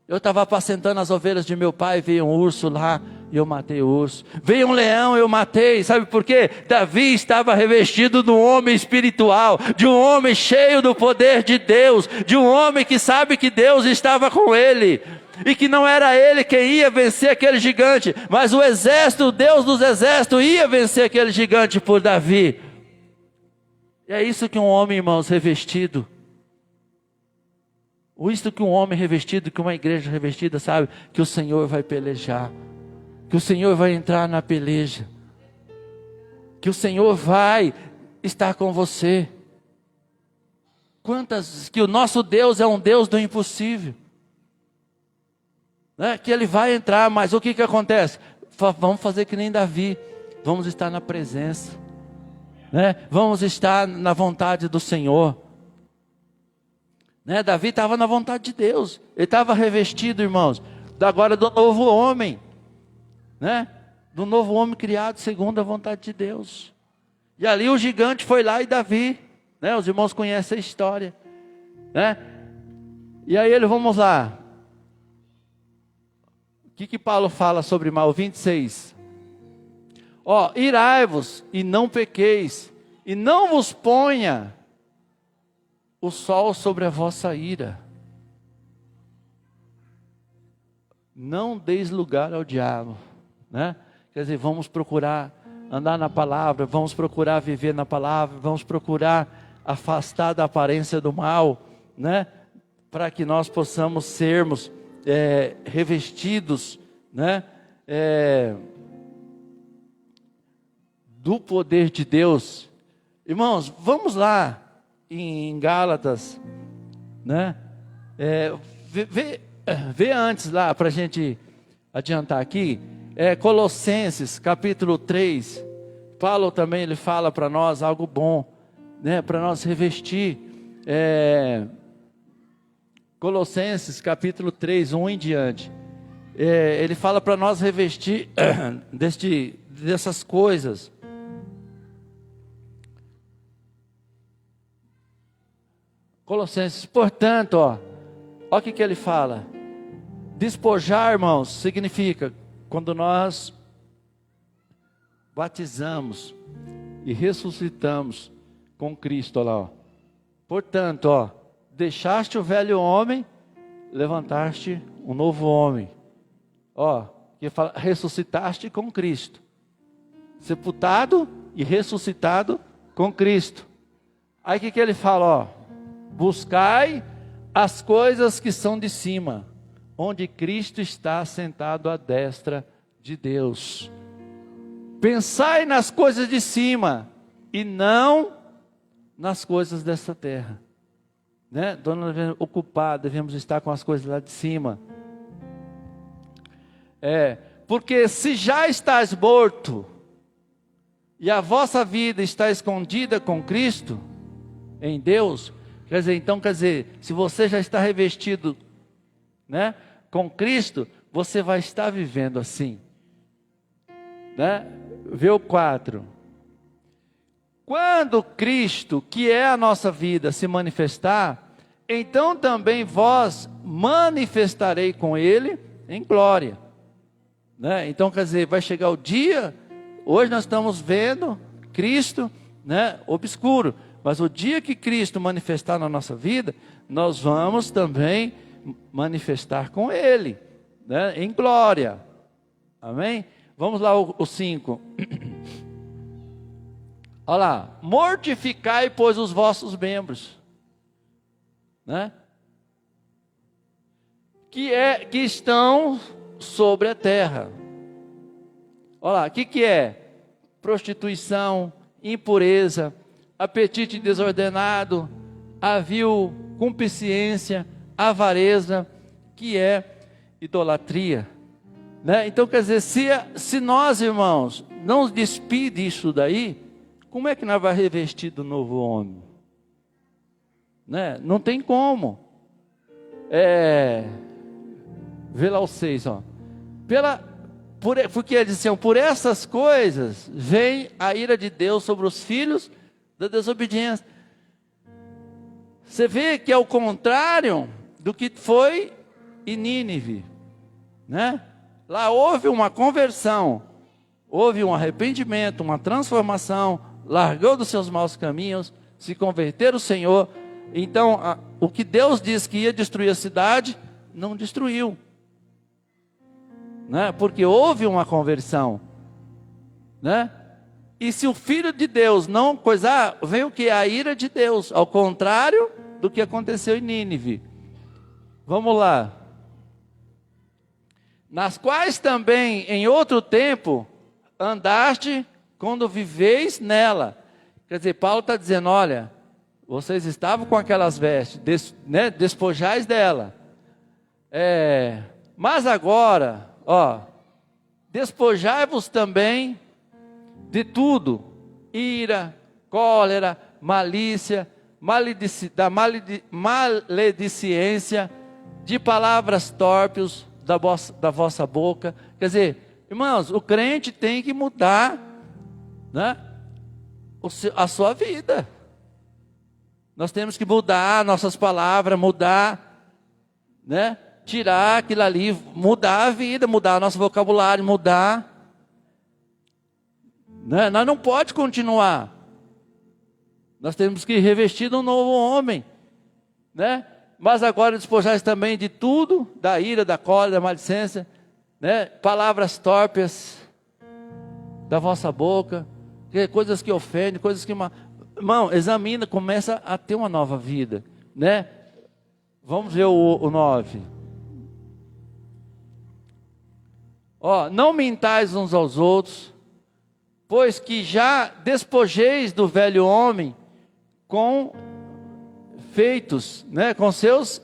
eu estava apacentando as ovelhas de meu pai, veio um urso lá e eu matei o urso. Veio um leão e eu matei. Sabe por quê? Davi estava revestido de um homem espiritual, de um homem cheio do poder de Deus, de um homem que sabe que Deus estava com ele, e que não era ele quem ia vencer aquele gigante, mas o exército, o Deus dos exércitos ia vencer aquele gigante por Davi. E é isso que um homem, irmãos, revestido, isso que um homem revestido, que uma igreja revestida sabe, que o Senhor vai pelejar, que o Senhor vai entrar na peleja, que o Senhor vai estar com você. Que o nosso Deus é um Deus do impossível, né? Que Ele vai entrar, mas o que acontece? Vamos fazer que nem Davi, vamos estar na presença, né? Vamos estar na vontade do Senhor, né? Davi estava na vontade de Deus, ele estava revestido, irmãos, agora do novo homem, né? Do novo homem criado segundo a vontade de Deus. E ali o gigante foi lá e Davi, né? Os irmãos conhecem a história, né? E aí vamos lá, o que Paulo fala sobre mal? 26. Irai-vos e não pequeis, e não vos ponha o sol sobre a vossa ira. Não deis lugar ao diabo, né? Quer dizer, vamos procurar andar na palavra, vamos procurar viver na palavra, vamos procurar afastar da aparência do mal, né? Para que nós possamos sermos revestidos, né? Do poder de Deus. Irmãos, vamos lá em Gálatas, né? Vê antes lá, para a gente adiantar aqui, Colossenses capítulo 3, Paulo também ele fala para nós algo bom, né? Para nós revestir, Colossenses capítulo 3, 1 em diante, ele fala para nós revestir dessas coisas. Colossenses, portanto, ó o que ele fala. Despojar, irmãos, significa quando nós batizamos e ressuscitamos com Cristo, olha lá, ó. Portanto, deixaste o velho homem, levantaste um novo homem. Que fala, ressuscitaste com Cristo, sepultado e ressuscitado com Cristo. Aí o que ele fala, buscai as coisas que são de cima, onde Cristo está sentado à destra de Deus. Pensai nas coisas de cima e não nas coisas dessa terra, né? Devemos estar com as coisas lá de cima. Porque se já estás morto e a vossa vida está escondida com Cristo em Deus, quer dizer, se você já está revestido, né, com Cristo, você vai estar vivendo assim, né? Vê o 4. Quando Cristo, que é a nossa vida, se manifestar, então também vós manifestarei com Ele em glória, né? Então, quer dizer, vai chegar o dia, hoje nós estamos vendo Cristo, né, obscuro, mas o dia que Cristo manifestar na nossa vida, nós vamos também manifestar com Ele, né, em glória. Amém? Vamos lá o 5. Olha lá, mortificai, pois, os vossos membros, né, que estão sobre a terra. Olha lá, o que é? Prostituição, impureza, apetite desordenado, avio, concupiscência, avareza, que é idolatria, né? Então, quer dizer, se nós, irmãos, não despide isso daí, como é que nós vamos revestir do novo homem? Né? Não tem como. Vê lá o 6, ó. Porque eles diziam, por essas coisas vem a ira de Deus sobre os filhos da desobediência. Você vê que é o contrário do que foi em Nínive, né? Lá houve uma conversão, houve um arrependimento, uma transformação, largou dos seus maus caminhos, se converteram ao Senhor. Então, o que Deus disse que ia destruir a cidade, não destruiu, né? Porque houve uma conversão, né? E se o Filho de Deus não coisar, vem o que? A ira de Deus, ao contrário do que aconteceu em Nínive. Vamos lá. Nas quais também em outro tempo andaste quando viveis nela. Quer dizer, Paulo está dizendo, olha, vocês estavam com aquelas vestes, despojais dela. Mas agora, despojai-vos também de tudo, ira, cólera, malícia, maledicência, de palavras torpes da vossa boca. Quer dizer, irmãos, o crente tem que mudar, né, a sua vida. Nós temos que mudar nossas palavras, mudar, né, tirar aquilo ali, mudar a vida, mudar nosso vocabulário, mudar, né? Nós não pode continuar. Nós temos que revestir de um novo homem, né? Mas agora despojais também de tudo, da ira, da cólera, da maledicência, né? Palavras torpes da vossa boca, coisas que ofendem, coisas que... Irmão, examina, começa a ter uma nova vida, né? Vamos ver o 9. Não mintais uns aos outros, pois que já despojeis do velho homem com feitos, né? Com seus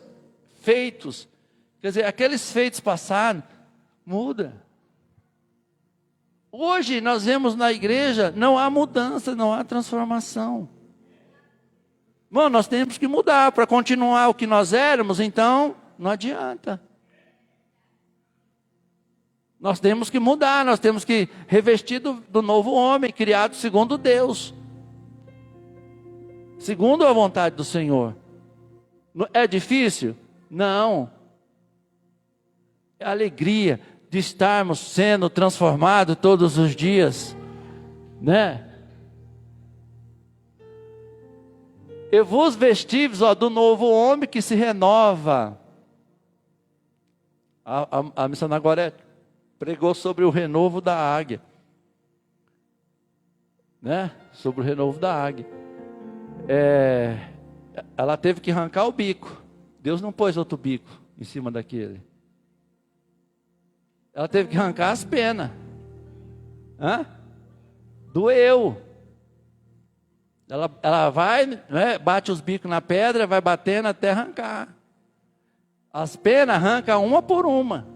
feitos. Quer dizer, aqueles feitos passados, muda. Hoje nós vemos na igreja, não há mudança, não há transformação. Bom, nós temos que mudar para continuar o que nós éramos, então não adianta. Nós temos que mudar, nós temos que revestir do novo homem, criado segundo Deus, segundo a vontade do Senhor. É difícil? Não. É alegria de estarmos sendo transformados todos os dias, né? E vos vestis, do novo homem que se renova. A missionária agora pregou sobre o renovo da águia, né? Sobre o renovo da águia. Ela teve que arrancar o bico. Deus não pôs outro bico em cima daquele. Ela teve que arrancar as penas. Doeu. Ela vai, né, bate os bicos na pedra, vai batendo até arrancar. As penas arranca uma por uma,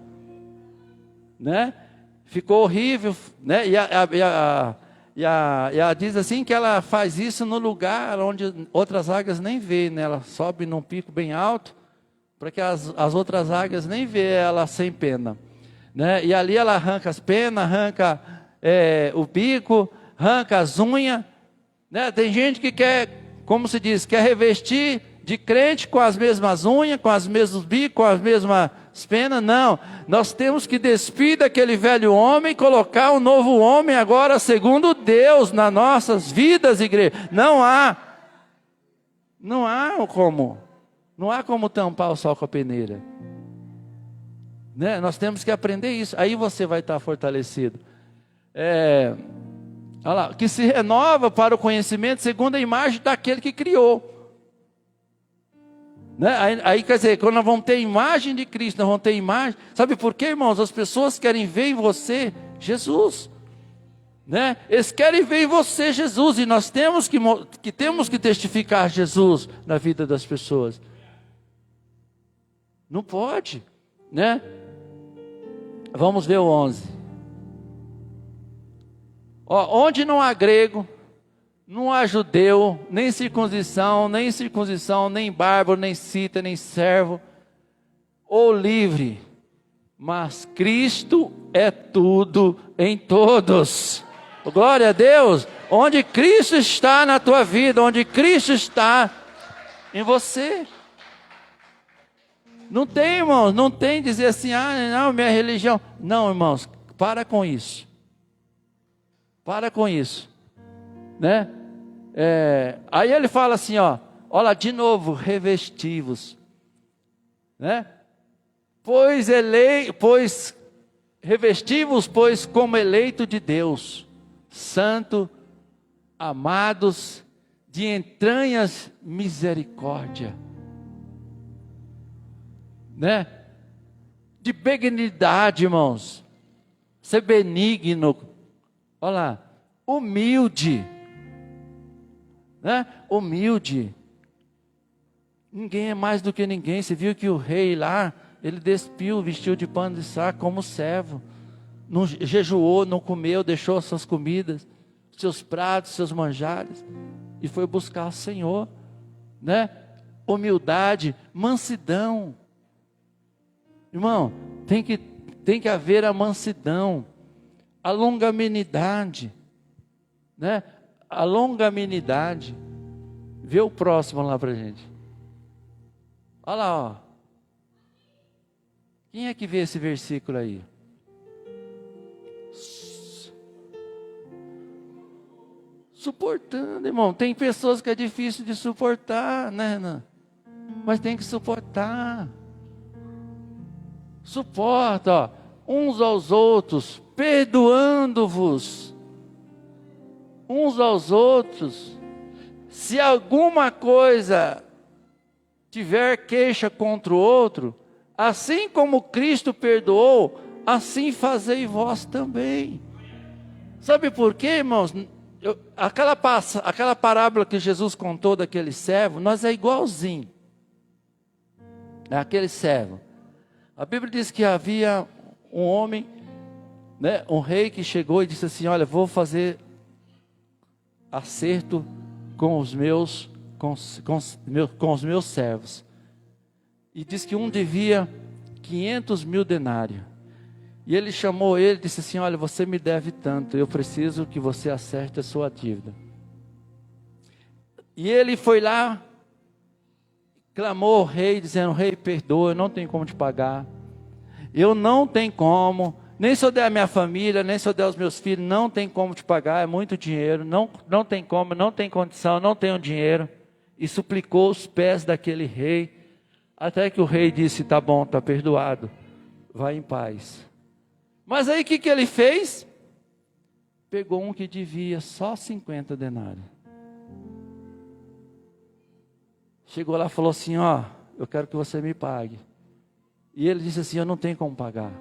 né? Ficou horrível, né? E ela diz assim que ela faz isso no lugar onde outras águias nem vê, né? Ela sobe num pico bem alto, para que as outras águias nem vê ela sem pena. né? E ali ela arranca as penas, arranca o bico, arranca as unhas, né? Tem gente que quer, como se diz, quer revestir de crente com as mesmas unhas, com os mesmos bicos, com as mesmas penas. Não, nós temos que despir daquele velho homem, colocar um novo homem agora segundo Deus nas nossas vidas, igreja. Não há como tampar o sol com a peneira, né? Nós temos que aprender isso, aí você vai estar fortalecido. Olha lá, que se renova para o conhecimento segundo a imagem daquele que criou. Né? Aí quer dizer, quando nós vamos ter a imagem de Cristo, nós vamos ter imagem. Sabe por quê, irmãos? As pessoas querem ver em você Jesus, né? Eles querem ver em você Jesus, e nós temos que testificar Jesus na vida das pessoas. Não pode, né? Vamos ver o 11. Onde não há grego, não há judeu, nem circuncisão, nem bárbaro, nem cita, nem servo, ou livre, mas Cristo é tudo em todos. Glória a Deus. Onde Cristo está na tua vida, onde Cristo está em você. Não tem, irmãos, não tem dizer assim, não, minha religião. Não, irmãos, para com isso. Para com isso, né? Aí ele fala assim, olha de novo, revestivos, né? Pois revestivos, pois como eleito de Deus, santo, amados, de entranhas misericórdia, né? De benignidade, irmãos, ser benigno, olha lá, humilde, né? Humilde. Ninguém é mais do que ninguém. Você viu que o rei lá, ele despiu, vestiu de pano de saco como servo, não jejuou, não comeu, deixou suas comidas, seus pratos, seus manjares, e foi buscar o Senhor, né? Humildade, mansidão. Irmão, tem que haver a mansidão, a longanimidade, né? A longanimidade. Vê o próximo lá pra gente. Olha lá, Quem é que vê esse versículo aí? Suportando, irmão. Tem pessoas que é difícil de suportar, né, Renan? Mas tem que suportar. Suporta, uns aos outros, perdoando-vos uns aos outros. Se alguma coisa tiver queixa contra o outro, assim como Cristo perdoou, assim fazei vós também. Sabe por quê, irmãos? Aquela parábola que Jesus contou daquele servo, nós é igualzinho aquele servo. A Bíblia diz que havia um homem, né, um rei que chegou e disse assim: olha, vou fazer acerto com os meus servos. E diz que um devia 500 mil denários. E ele chamou ele e disse assim: olha, você me deve tanto, eu preciso que você acerte a sua dívida. E ele foi lá, clamou ao rei, dizendo: rei, perdoa, eu não tenho como te pagar. Eu não tenho como, nem se eu der a minha família, nem se eu der os meus filhos, não tem como te pagar, é muito dinheiro, não tem como, não tem condição, não tenho dinheiro. E suplicou os pés daquele rei, até que o rei disse: tá bom, tá perdoado, vai em paz. Mas aí o que ele fez? Pegou um que devia só 50 denários. Chegou lá e falou assim: ó, eu quero que você me pague. E ele disse assim: eu não tenho como pagar.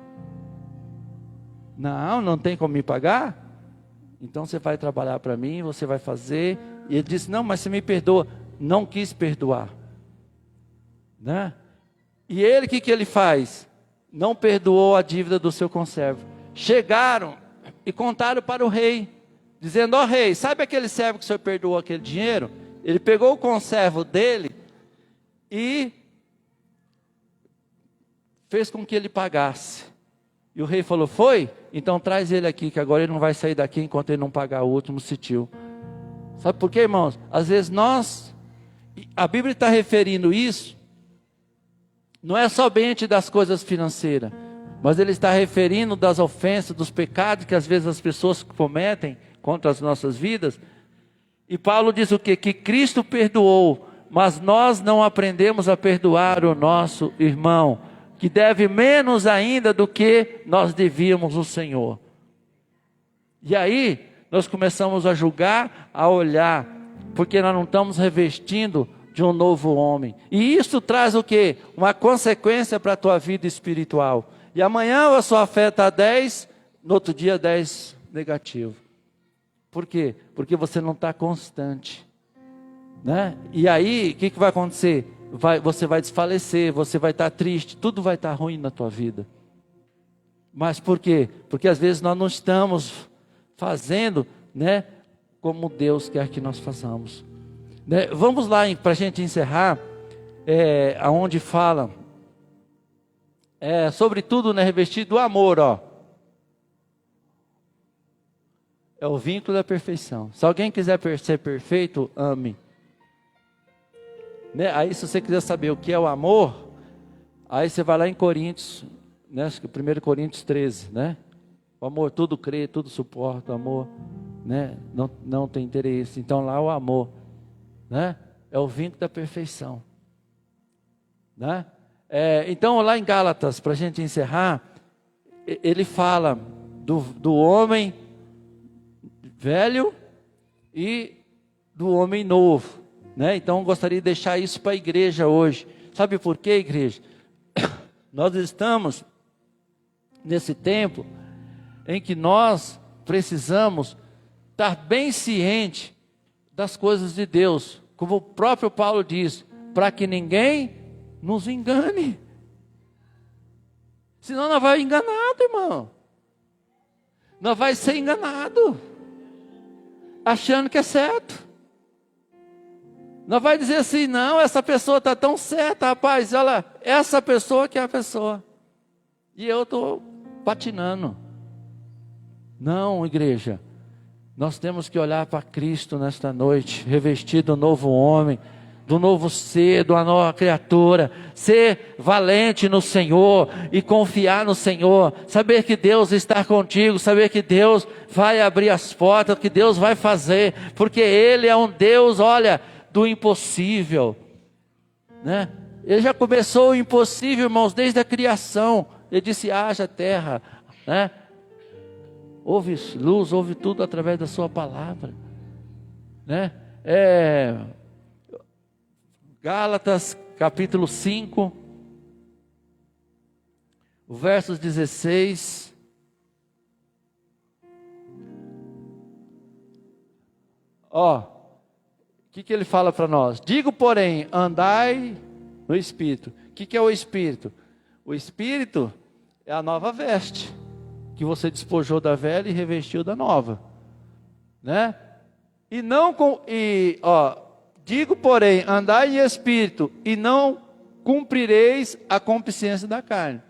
Não tem como me pagar? Então você vai trabalhar para mim, você vai fazer. E ele disse: não, mas você me perdoa. Não quis perdoar, né? E ele, o que ele faz? Não perdoou a dívida do seu conservo. Chegaram e contaram para o rei, dizendo: ó rei, sabe aquele servo que o senhor perdoou aquele dinheiro? Ele pegou o conservo dele e fez com que ele pagasse. E o rei falou, foi? Então traz ele aqui, que agora ele não vai sair daqui enquanto ele não pagar o último citil. Sabe por quê, irmãos? Às vezes a Bíblia está referindo isso, não é somente das coisas financeiras, mas ele está referindo das ofensas, dos pecados que às vezes as pessoas cometem contra as nossas vidas. E Paulo diz o quê? Que Cristo perdoou, mas nós não aprendemos a perdoar o nosso irmão, que deve menos ainda do que nós devíamos ao Senhor. E aí, nós começamos a julgar, a olhar, porque nós não estamos revestindo de um novo homem. E isso traz o quê? Uma consequência para a tua vida espiritual. E amanhã a sua fé está 10, no outro dia 10 negativo. Por quê? Porque você não está constante, né? E aí, o que vai acontecer? Você vai desfalecer, você vai estar triste, tudo vai estar ruim na tua vida. Mas por quê? Porque às vezes nós não estamos fazendo, né, como Deus quer que nós façamos. Né? Vamos lá, para a gente encerrar, aonde fala, sobretudo, né, revestido do amor, ó. É o vínculo da perfeição. Se alguém quiser ser perfeito, ame. Né? Aí se você quiser saber o que é o amor, aí você vai lá em Coríntios, né? 1 Coríntios 13, né? O amor tudo crê, tudo suporta, o amor, né, não tem interesse. Então lá o amor, né, é o vínculo da perfeição, né? Então lá em Gálatas, para a gente encerrar, ele fala do homem velho e do homem novo, né? Então eu gostaria de deixar isso para a igreja hoje. Sabe por quê, igreja? Nós estamos nesse tempo em que nós precisamos estar bem ciente das coisas de Deus, como o próprio Paulo diz, para que ninguém nos engane. Senão nós vamos enganado, irmão. Nós vamos ser enganado, achando que é certo. Nós vamos dizer assim, não, essa pessoa está tão certa, rapaz, olha, essa pessoa que é a pessoa. E eu estou patinando. Não, igreja, nós temos que olhar para Cristo nesta noite, revestido do novo homem, do novo ser, de uma nova criatura, ser valente no Senhor e confiar no Senhor, saber que Deus está contigo, saber que Deus vai abrir as portas, que Deus vai fazer, porque Ele é um Deus, olha, do impossível, né? Ele já começou o impossível, irmãos, desde a criação. Ele disse, haja terra, né? Houve luz, houve tudo através da sua palavra, né? Gálatas capítulo 5, versos 16. Ó, o que ele fala para nós? Digo, porém, andai no Espírito. O que é o Espírito? O Espírito é a nova veste, que você despojou da velha e revestiu da nova, né? Digo, porém, andai em espírito, e não cumprireis a concupiscência da carne,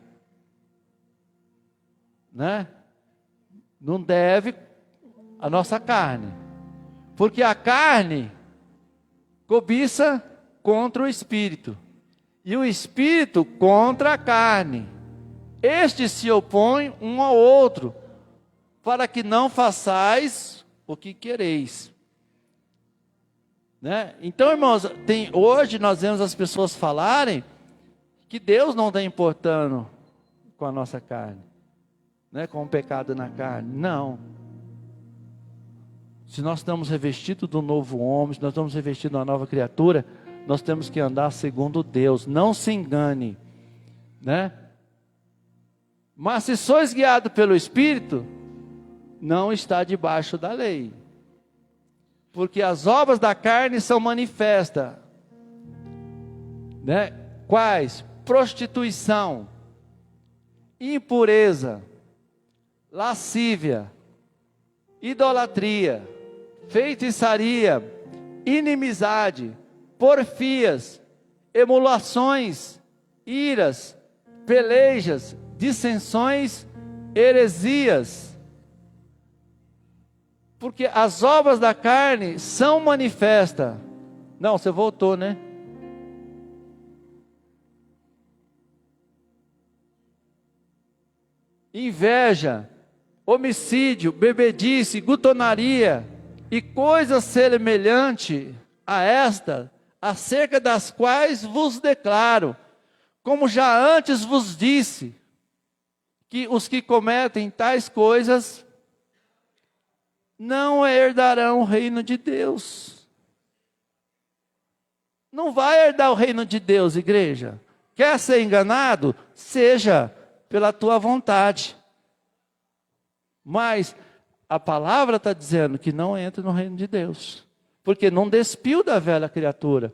né? Não deve a nossa carne, porque a carne cobiça contra o espírito, e o espírito contra a carne. Estes se opõem um ao outro, para que não façais o que quereis. Né? Então, irmãos, hoje nós vemos as pessoas falarem que Deus não está importando com a nossa carne, né? Com o pecado na carne. Não. Se nós estamos revestidos do novo homem, se nós estamos revestidos de uma nova criatura, nós temos que andar segundo Deus. Não se engane, né? Mas se sois guiados pelo Espírito, não está debaixo da lei. Porque as obras da carne são manifestas, né? Quais? Prostituição, impureza, lascívia, idolatria, feitiçaria, inimizade, porfias, emulações, iras, pelejas, dissensões heresias. Porque as obras da carne são manifestas. Não, você voltou, né? Inveja, homicídio, bebedice, glutonaria e coisas semelhantes a esta, acerca das quais vos declaro, como já antes vos disse, que os que cometem tais coisas não herdarão o reino de Deus. Não vai herdar o reino de Deus, igreja. Quer ser enganado? Seja pela tua vontade. Mas a palavra está dizendo que não entra no reino de Deus. Porque não despiu da velha criatura.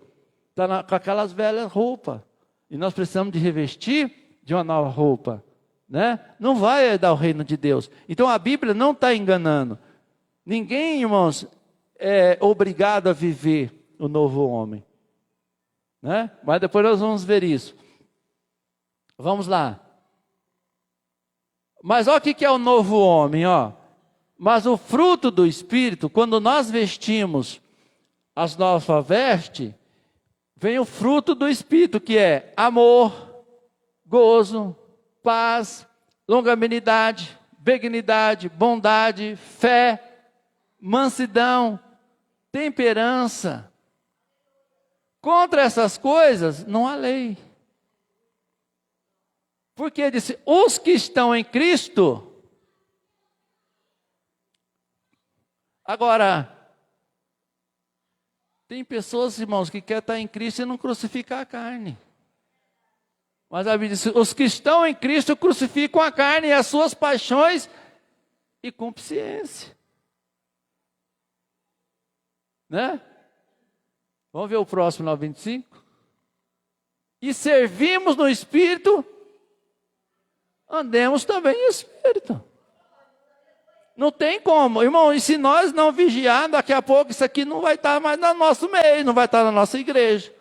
Está com aquelas velhas roupas. E nós precisamos de revestir de uma nova roupa. Né? Não vai herdar o reino de Deus. Então a Bíblia não está enganando. Ninguém, irmãos, é obrigado a viver o novo homem. Né? Mas depois nós vamos ver isso. Vamos lá. Mas olha o que é o novo homem, ó. Mas o fruto do Espírito, quando nós vestimos as nossas vestes, vem o fruto do Espírito, que é amor, gozo, paz, longanimidade, benignidade, bondade, fé, mansidão, temperança. Contra essas coisas não há lei. Porque disse, os que estão em Cristo. Agora, tem pessoas, irmãos, que querem estar em Cristo e não crucificar a carne. Mas a Bíblia diz, os que estão em Cristo crucificam a carne e as suas paixões e concupiscência. Né? Vamos ver o próximo, lá, 25. E servimos no Espírito, andemos também em Espírito. Não tem como, irmão, e se nós não vigiar, daqui a pouco isso aqui não vai estar mais no nosso meio, não vai estar na nossa igreja.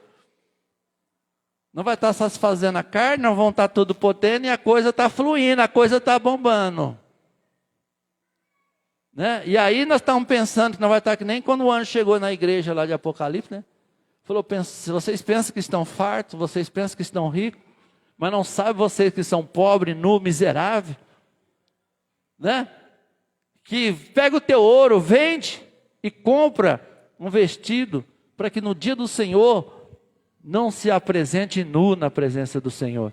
Não vai estar satisfazendo a carne, não vão estar tudo potente e a coisa está fluindo, a coisa está bombando. Né? E aí nós estamos pensando que não vai estar que nem quando o anjo chegou na igreja lá de Apocalipse, né? Falou, se vocês pensam que estão fartos, vocês pensam que estão ricos, mas não sabem vocês que são pobres, nu, miseráveis, né? Que pega o teu ouro, vende e compra um vestido, para que no dia do Senhor não se apresente nu na presença do Senhor.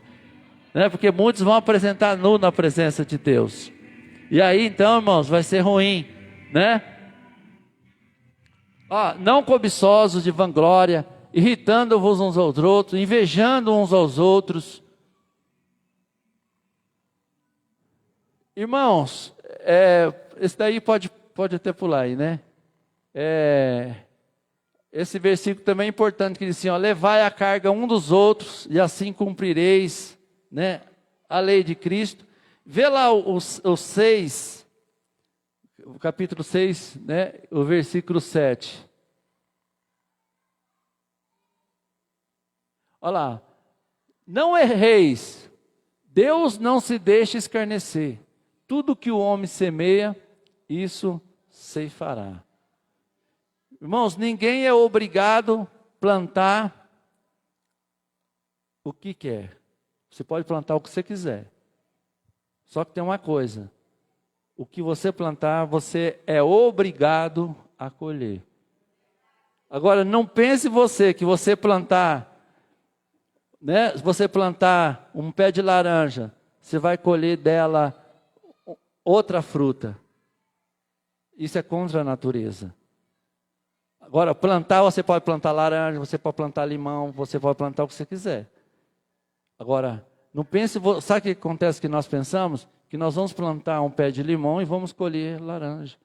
Né? Porque muitos vão apresentar nu na presença de Deus. E aí então, irmãos, vai ser ruim, né? Não cobiçosos de vanglória, irritando-vos uns aos outros, invejando uns aos outros. Irmãos, esse daí pode até pular aí, né? Esse versículo também é importante, que diz assim, ó, levai a carga um dos outros, e assim cumprireis, né, a lei de Cristo. Vê lá o 6, o capítulo 6, né, o versículo 7. Olha lá. Não erreis, Deus não se deixa escarnecer. Tudo que o homem semeia, isso ceifará. Irmãos, ninguém é obrigado a plantar o que quer. Você pode plantar o que você quiser. Só que tem uma coisa. O que você plantar, você é obrigado a colher. Agora, não pense você que você plantar, né? Se você plantar um pé de laranja, você vai colher dela outra fruta. Isso é contra a natureza. Agora, plantar, você pode plantar laranja, você pode plantar limão, você pode plantar o que você quiser. Agora, não pense, sabe o que acontece que nós pensamos? Que nós vamos plantar um pé de limão e vamos colher laranja.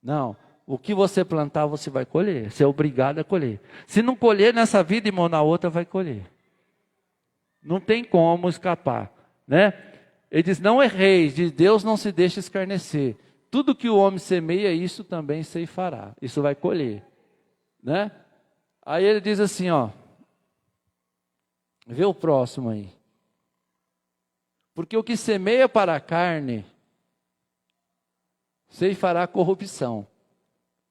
Não, o que você plantar, você vai colher. Você é obrigado a colher. Se não colher nessa vida, irmão, na outra vai colher. Não tem como escapar, né? Ele diz, não erreis, de Deus não se deixa escarnecer. Tudo que o homem semeia, isso também ceifará. Isso vai colher, né? Aí ele diz assim, ó. Vê o próximo aí. Porque o que semeia para a carne, ceifará corrupção.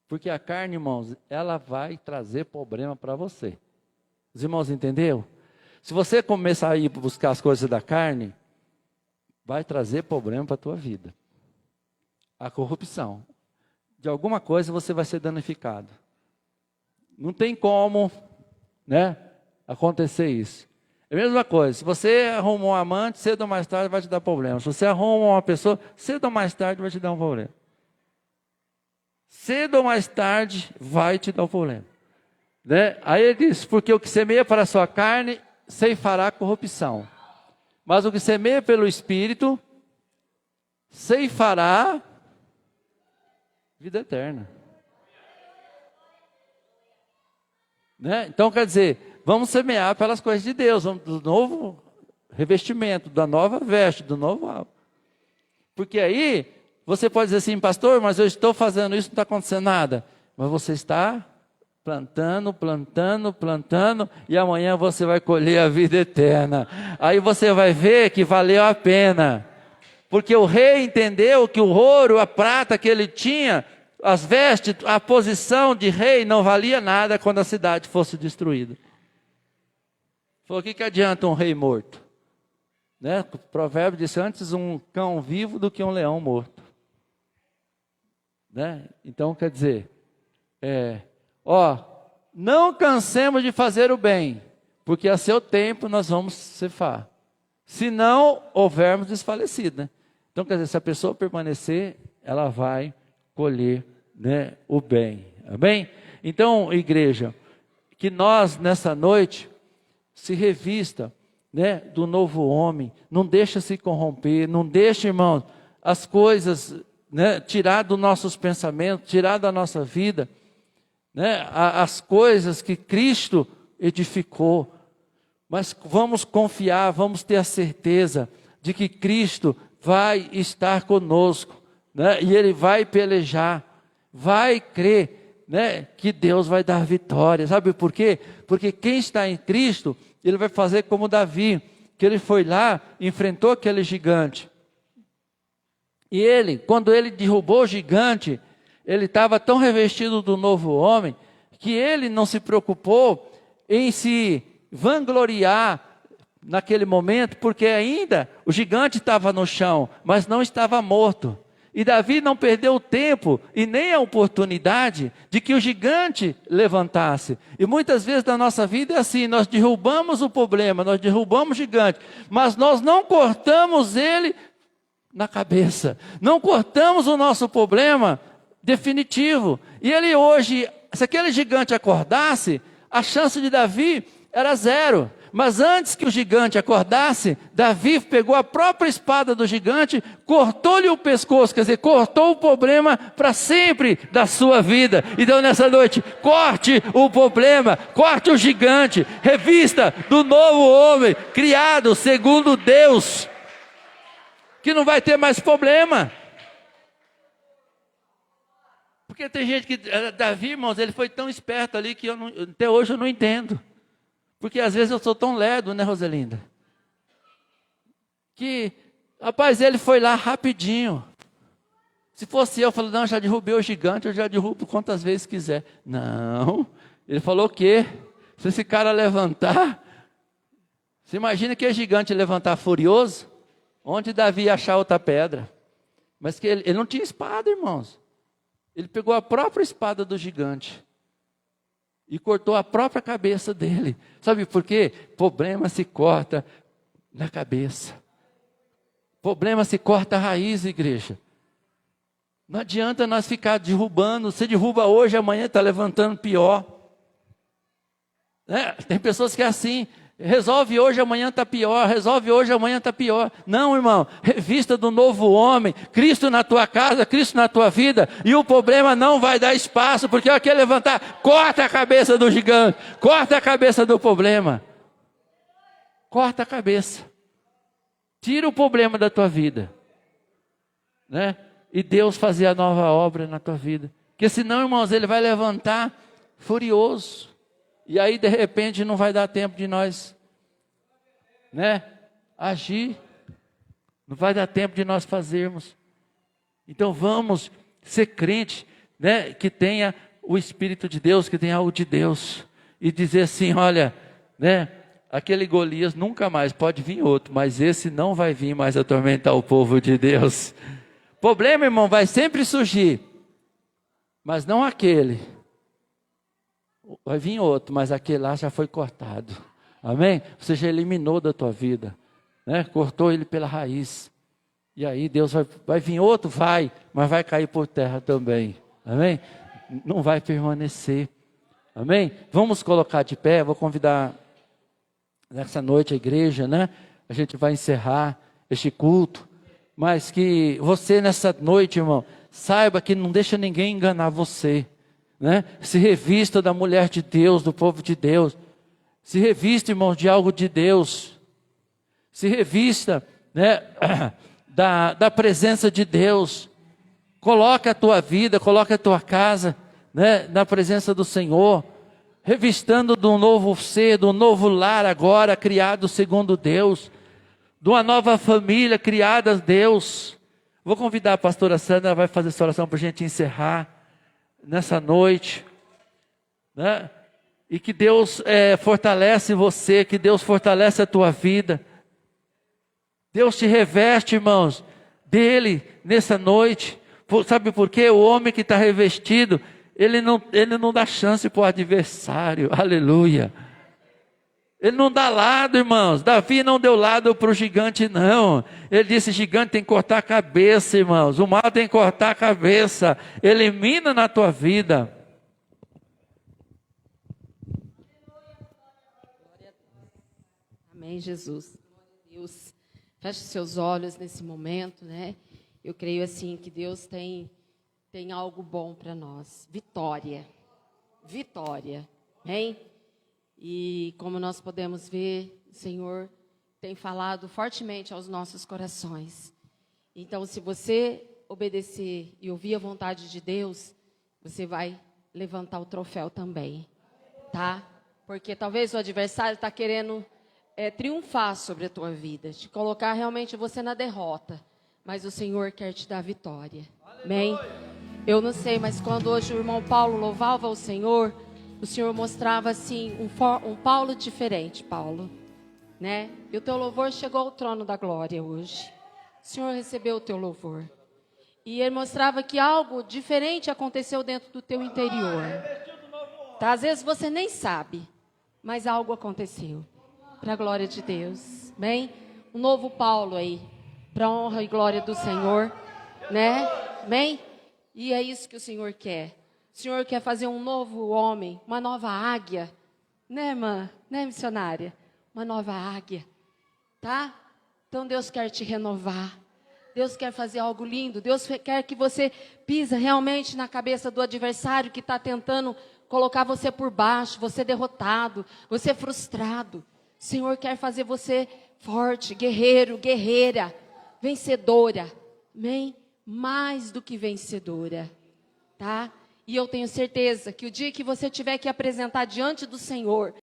Porque a carne, irmãos, ela vai trazer problema para você. Os irmãos entenderam? Se você começar a ir buscar as coisas da carne, vai trazer problema para a tua vida. A corrupção. De alguma coisa você vai ser danificado. Não tem como, né, acontecer isso. É a mesma coisa, se você arrumou um amante, cedo ou mais tarde vai te dar problema. Se você arruma uma pessoa, cedo ou mais tarde vai te dar um problema. Cedo ou mais tarde vai te dar um problema. Né? Aí ele diz, porque o que semeia para a sua carne, ceifará corrupção. Mas o que semeia pelo Espírito, ceifará vida eterna. Né? Então quer dizer, vamos semear pelas coisas de Deus, do novo revestimento, da nova veste, do novo alvo. Porque aí, você pode dizer assim, pastor, mas eu estou fazendo isso, não está acontecendo nada. Mas você está plantando, e amanhã você vai colher a vida eterna. Aí você vai ver que valeu a pena. Porque o rei entendeu que o ouro, a prata que ele tinha, as vestes, a posição de rei não valia nada quando a cidade fosse destruída. Falou, o que adianta um rei morto? Né? O provérbio disse, antes um cão vivo do que um leão morto. Né? Então quer dizer, não cansemos de fazer o bem, porque a seu tempo nós vamos ceifar. Se não houvermos desfalecido, né? Então quer dizer, se a pessoa permanecer, ela vai colher, né, o bem. Amém? Então, igreja, que nós nessa noite se revista, né, do novo homem, não deixa se corromper, não deixa, irmãos, as coisas, né, tirar dos nossos pensamentos, tirar da nossa vida, né, as coisas que Cristo edificou. Mas vamos confiar, vamos ter a certeza de que Cristo vai estar conosco, né, e Ele vai pelejar, vai crer, né, que Deus vai dar vitória. Sabe por quê? Porque quem está em Cristo, ele vai fazer como Davi, que ele foi lá, enfrentou aquele gigante. E ele, quando ele derrubou o gigante, ele estava tão revestido do novo homem, que ele não se preocupou em se vangloriar naquele momento, porque ainda o gigante estava no chão, mas não estava morto. E Davi não perdeu tempo e nem a oportunidade de que o gigante levantasse. E muitas vezes na nossa vida é assim, nós derrubamos o problema, nós derrubamos o gigante, mas nós não cortamos ele na cabeça, não cortamos o nosso problema definitivo. E ele hoje, se aquele gigante acordasse, a chance de Davi era 0. Mas antes que o gigante acordasse, Davi pegou a própria espada do gigante, cortou-lhe o pescoço, quer dizer, cortou o problema para sempre da sua vida. Então nessa noite, corte o problema, corte o gigante, revista do novo homem, criado segundo Deus, que não vai ter mais problema. Porque tem gente que, Davi, irmãos, ele foi tão esperto ali que até hoje eu não entendo. Porque às vezes eu sou tão lerdo, né, Roselinda? Que, rapaz, ele foi lá rapidinho. Se fosse eu falo, não, já derrubei o gigante, eu já derrubo quantas vezes quiser. Não, ele falou o quê? Se esse cara levantar, você imagina que é gigante levantar furioso? Onde Davi ia achar outra pedra? Mas que ele não tinha espada, irmãos. Ele pegou a própria espada do gigante e cortou a própria cabeça dele. Sabe por quê? Problema se corta na cabeça. Problema se corta a raiz, igreja. Não adianta nós ficar derrubando. Você derruba hoje, amanhã está levantando pior. Tem pessoas que é assim. Resolve hoje, amanhã está pior. Resolve hoje, amanhã está pior. Não, irmão. Revista do novo homem. Cristo na tua casa, Cristo na tua vida. E o problema não vai dar espaço. Porque ela quer levantar. Corta a cabeça do gigante. Corta a cabeça do problema. Corta a cabeça. Tira o problema da tua vida. Né? E Deus fazer a nova obra na tua vida. Porque senão, irmãos, ele vai levantar furioso. E aí, de repente, não vai dar tempo de nós, né, agir. Não vai dar tempo de nós fazermos. Então vamos ser crente, né, que tenha o Espírito de Deus, que tenha algo de Deus. E dizer assim, olha, né, aquele Golias nunca mais, pode vir outro, mas esse não vai vir mais atormentar o povo de Deus. Problema, irmão, vai sempre surgir, mas não aquele. Vai vir outro, mas aquele lá já foi cortado. Amém? Você já eliminou da tua vida, né? Cortou ele pela raiz. E aí Deus vai vir outro, vai, mas vai cair por terra também. Amém? Não vai permanecer. Amém? Vamos colocar de pé, vou convidar nessa noite a igreja, né? A gente vai encerrar este culto, mas que você nessa noite, irmão, saiba que não deixa ninguém enganar você, né? Se revista da mulher de Deus, do povo de Deus. Se revista, irmão, de algo de Deus. Se revista, né, da presença de Deus. Coloca a tua vida, coloca a tua casa, né, na presença do Senhor. Revistando de um novo ser, de um novo lar agora, criado segundo Deus. De uma nova família criada a Deus. Vou convidar a pastora Sandra, ela vai fazer essa oração para a gente encerrar nessa noite, né? E que Deus fortalece você, que Deus fortalece a tua vida. Deus te reveste, irmãos, dele nessa noite. Sabe por quê? O homem que está revestido, ele não dá chance para o adversário. Aleluia. Ele não dá lado, irmãos. Davi não deu lado para o gigante, não. Ele disse, gigante tem que cortar a cabeça, irmãos. O mal tem que cortar a cabeça. Elimina na tua vida. Amém, Jesus. Deus, feche seus olhos nesse momento, né? Eu creio assim que Deus tem algo bom para nós. Vitória. Vitória. Amém? E como nós podemos ver, o Senhor tem falado fortemente aos nossos corações. Então, se você obedecer e ouvir a vontade de Deus, você vai levantar o troféu também, tá? Porque talvez o adversário está querendo triunfar sobre a tua vida, te colocar realmente você na derrota, mas o Senhor quer te dar vitória. Amém? Eu não sei, mas quando hoje o irmão Paulo louvava o Senhor mostrava assim um Paulo diferente, Paulo, né? E o teu louvor chegou ao trono da glória hoje. O Senhor recebeu o teu louvor. E ele mostrava que algo diferente aconteceu dentro do teu interior. Tá? Às vezes você nem sabe, mas algo aconteceu. Para a glória de Deus. Amém? Um novo Paulo aí. Para a honra e glória do Senhor. Né? Amém? E é isso que o Senhor quer. O Senhor quer fazer um novo homem, uma nova águia. Né, irmã? Né, missionária? Uma nova águia. Tá? Então Deus quer te renovar. Deus quer fazer algo lindo. Deus quer que você pisa realmente na cabeça do adversário que está tentando colocar você por baixo, você derrotado, você frustrado. O Senhor quer fazer você forte, guerreiro, guerreira, vencedora. Amém? Mais do que vencedora. Tá? E eu tenho certeza que o dia que você tiver que apresentar diante do Senhor,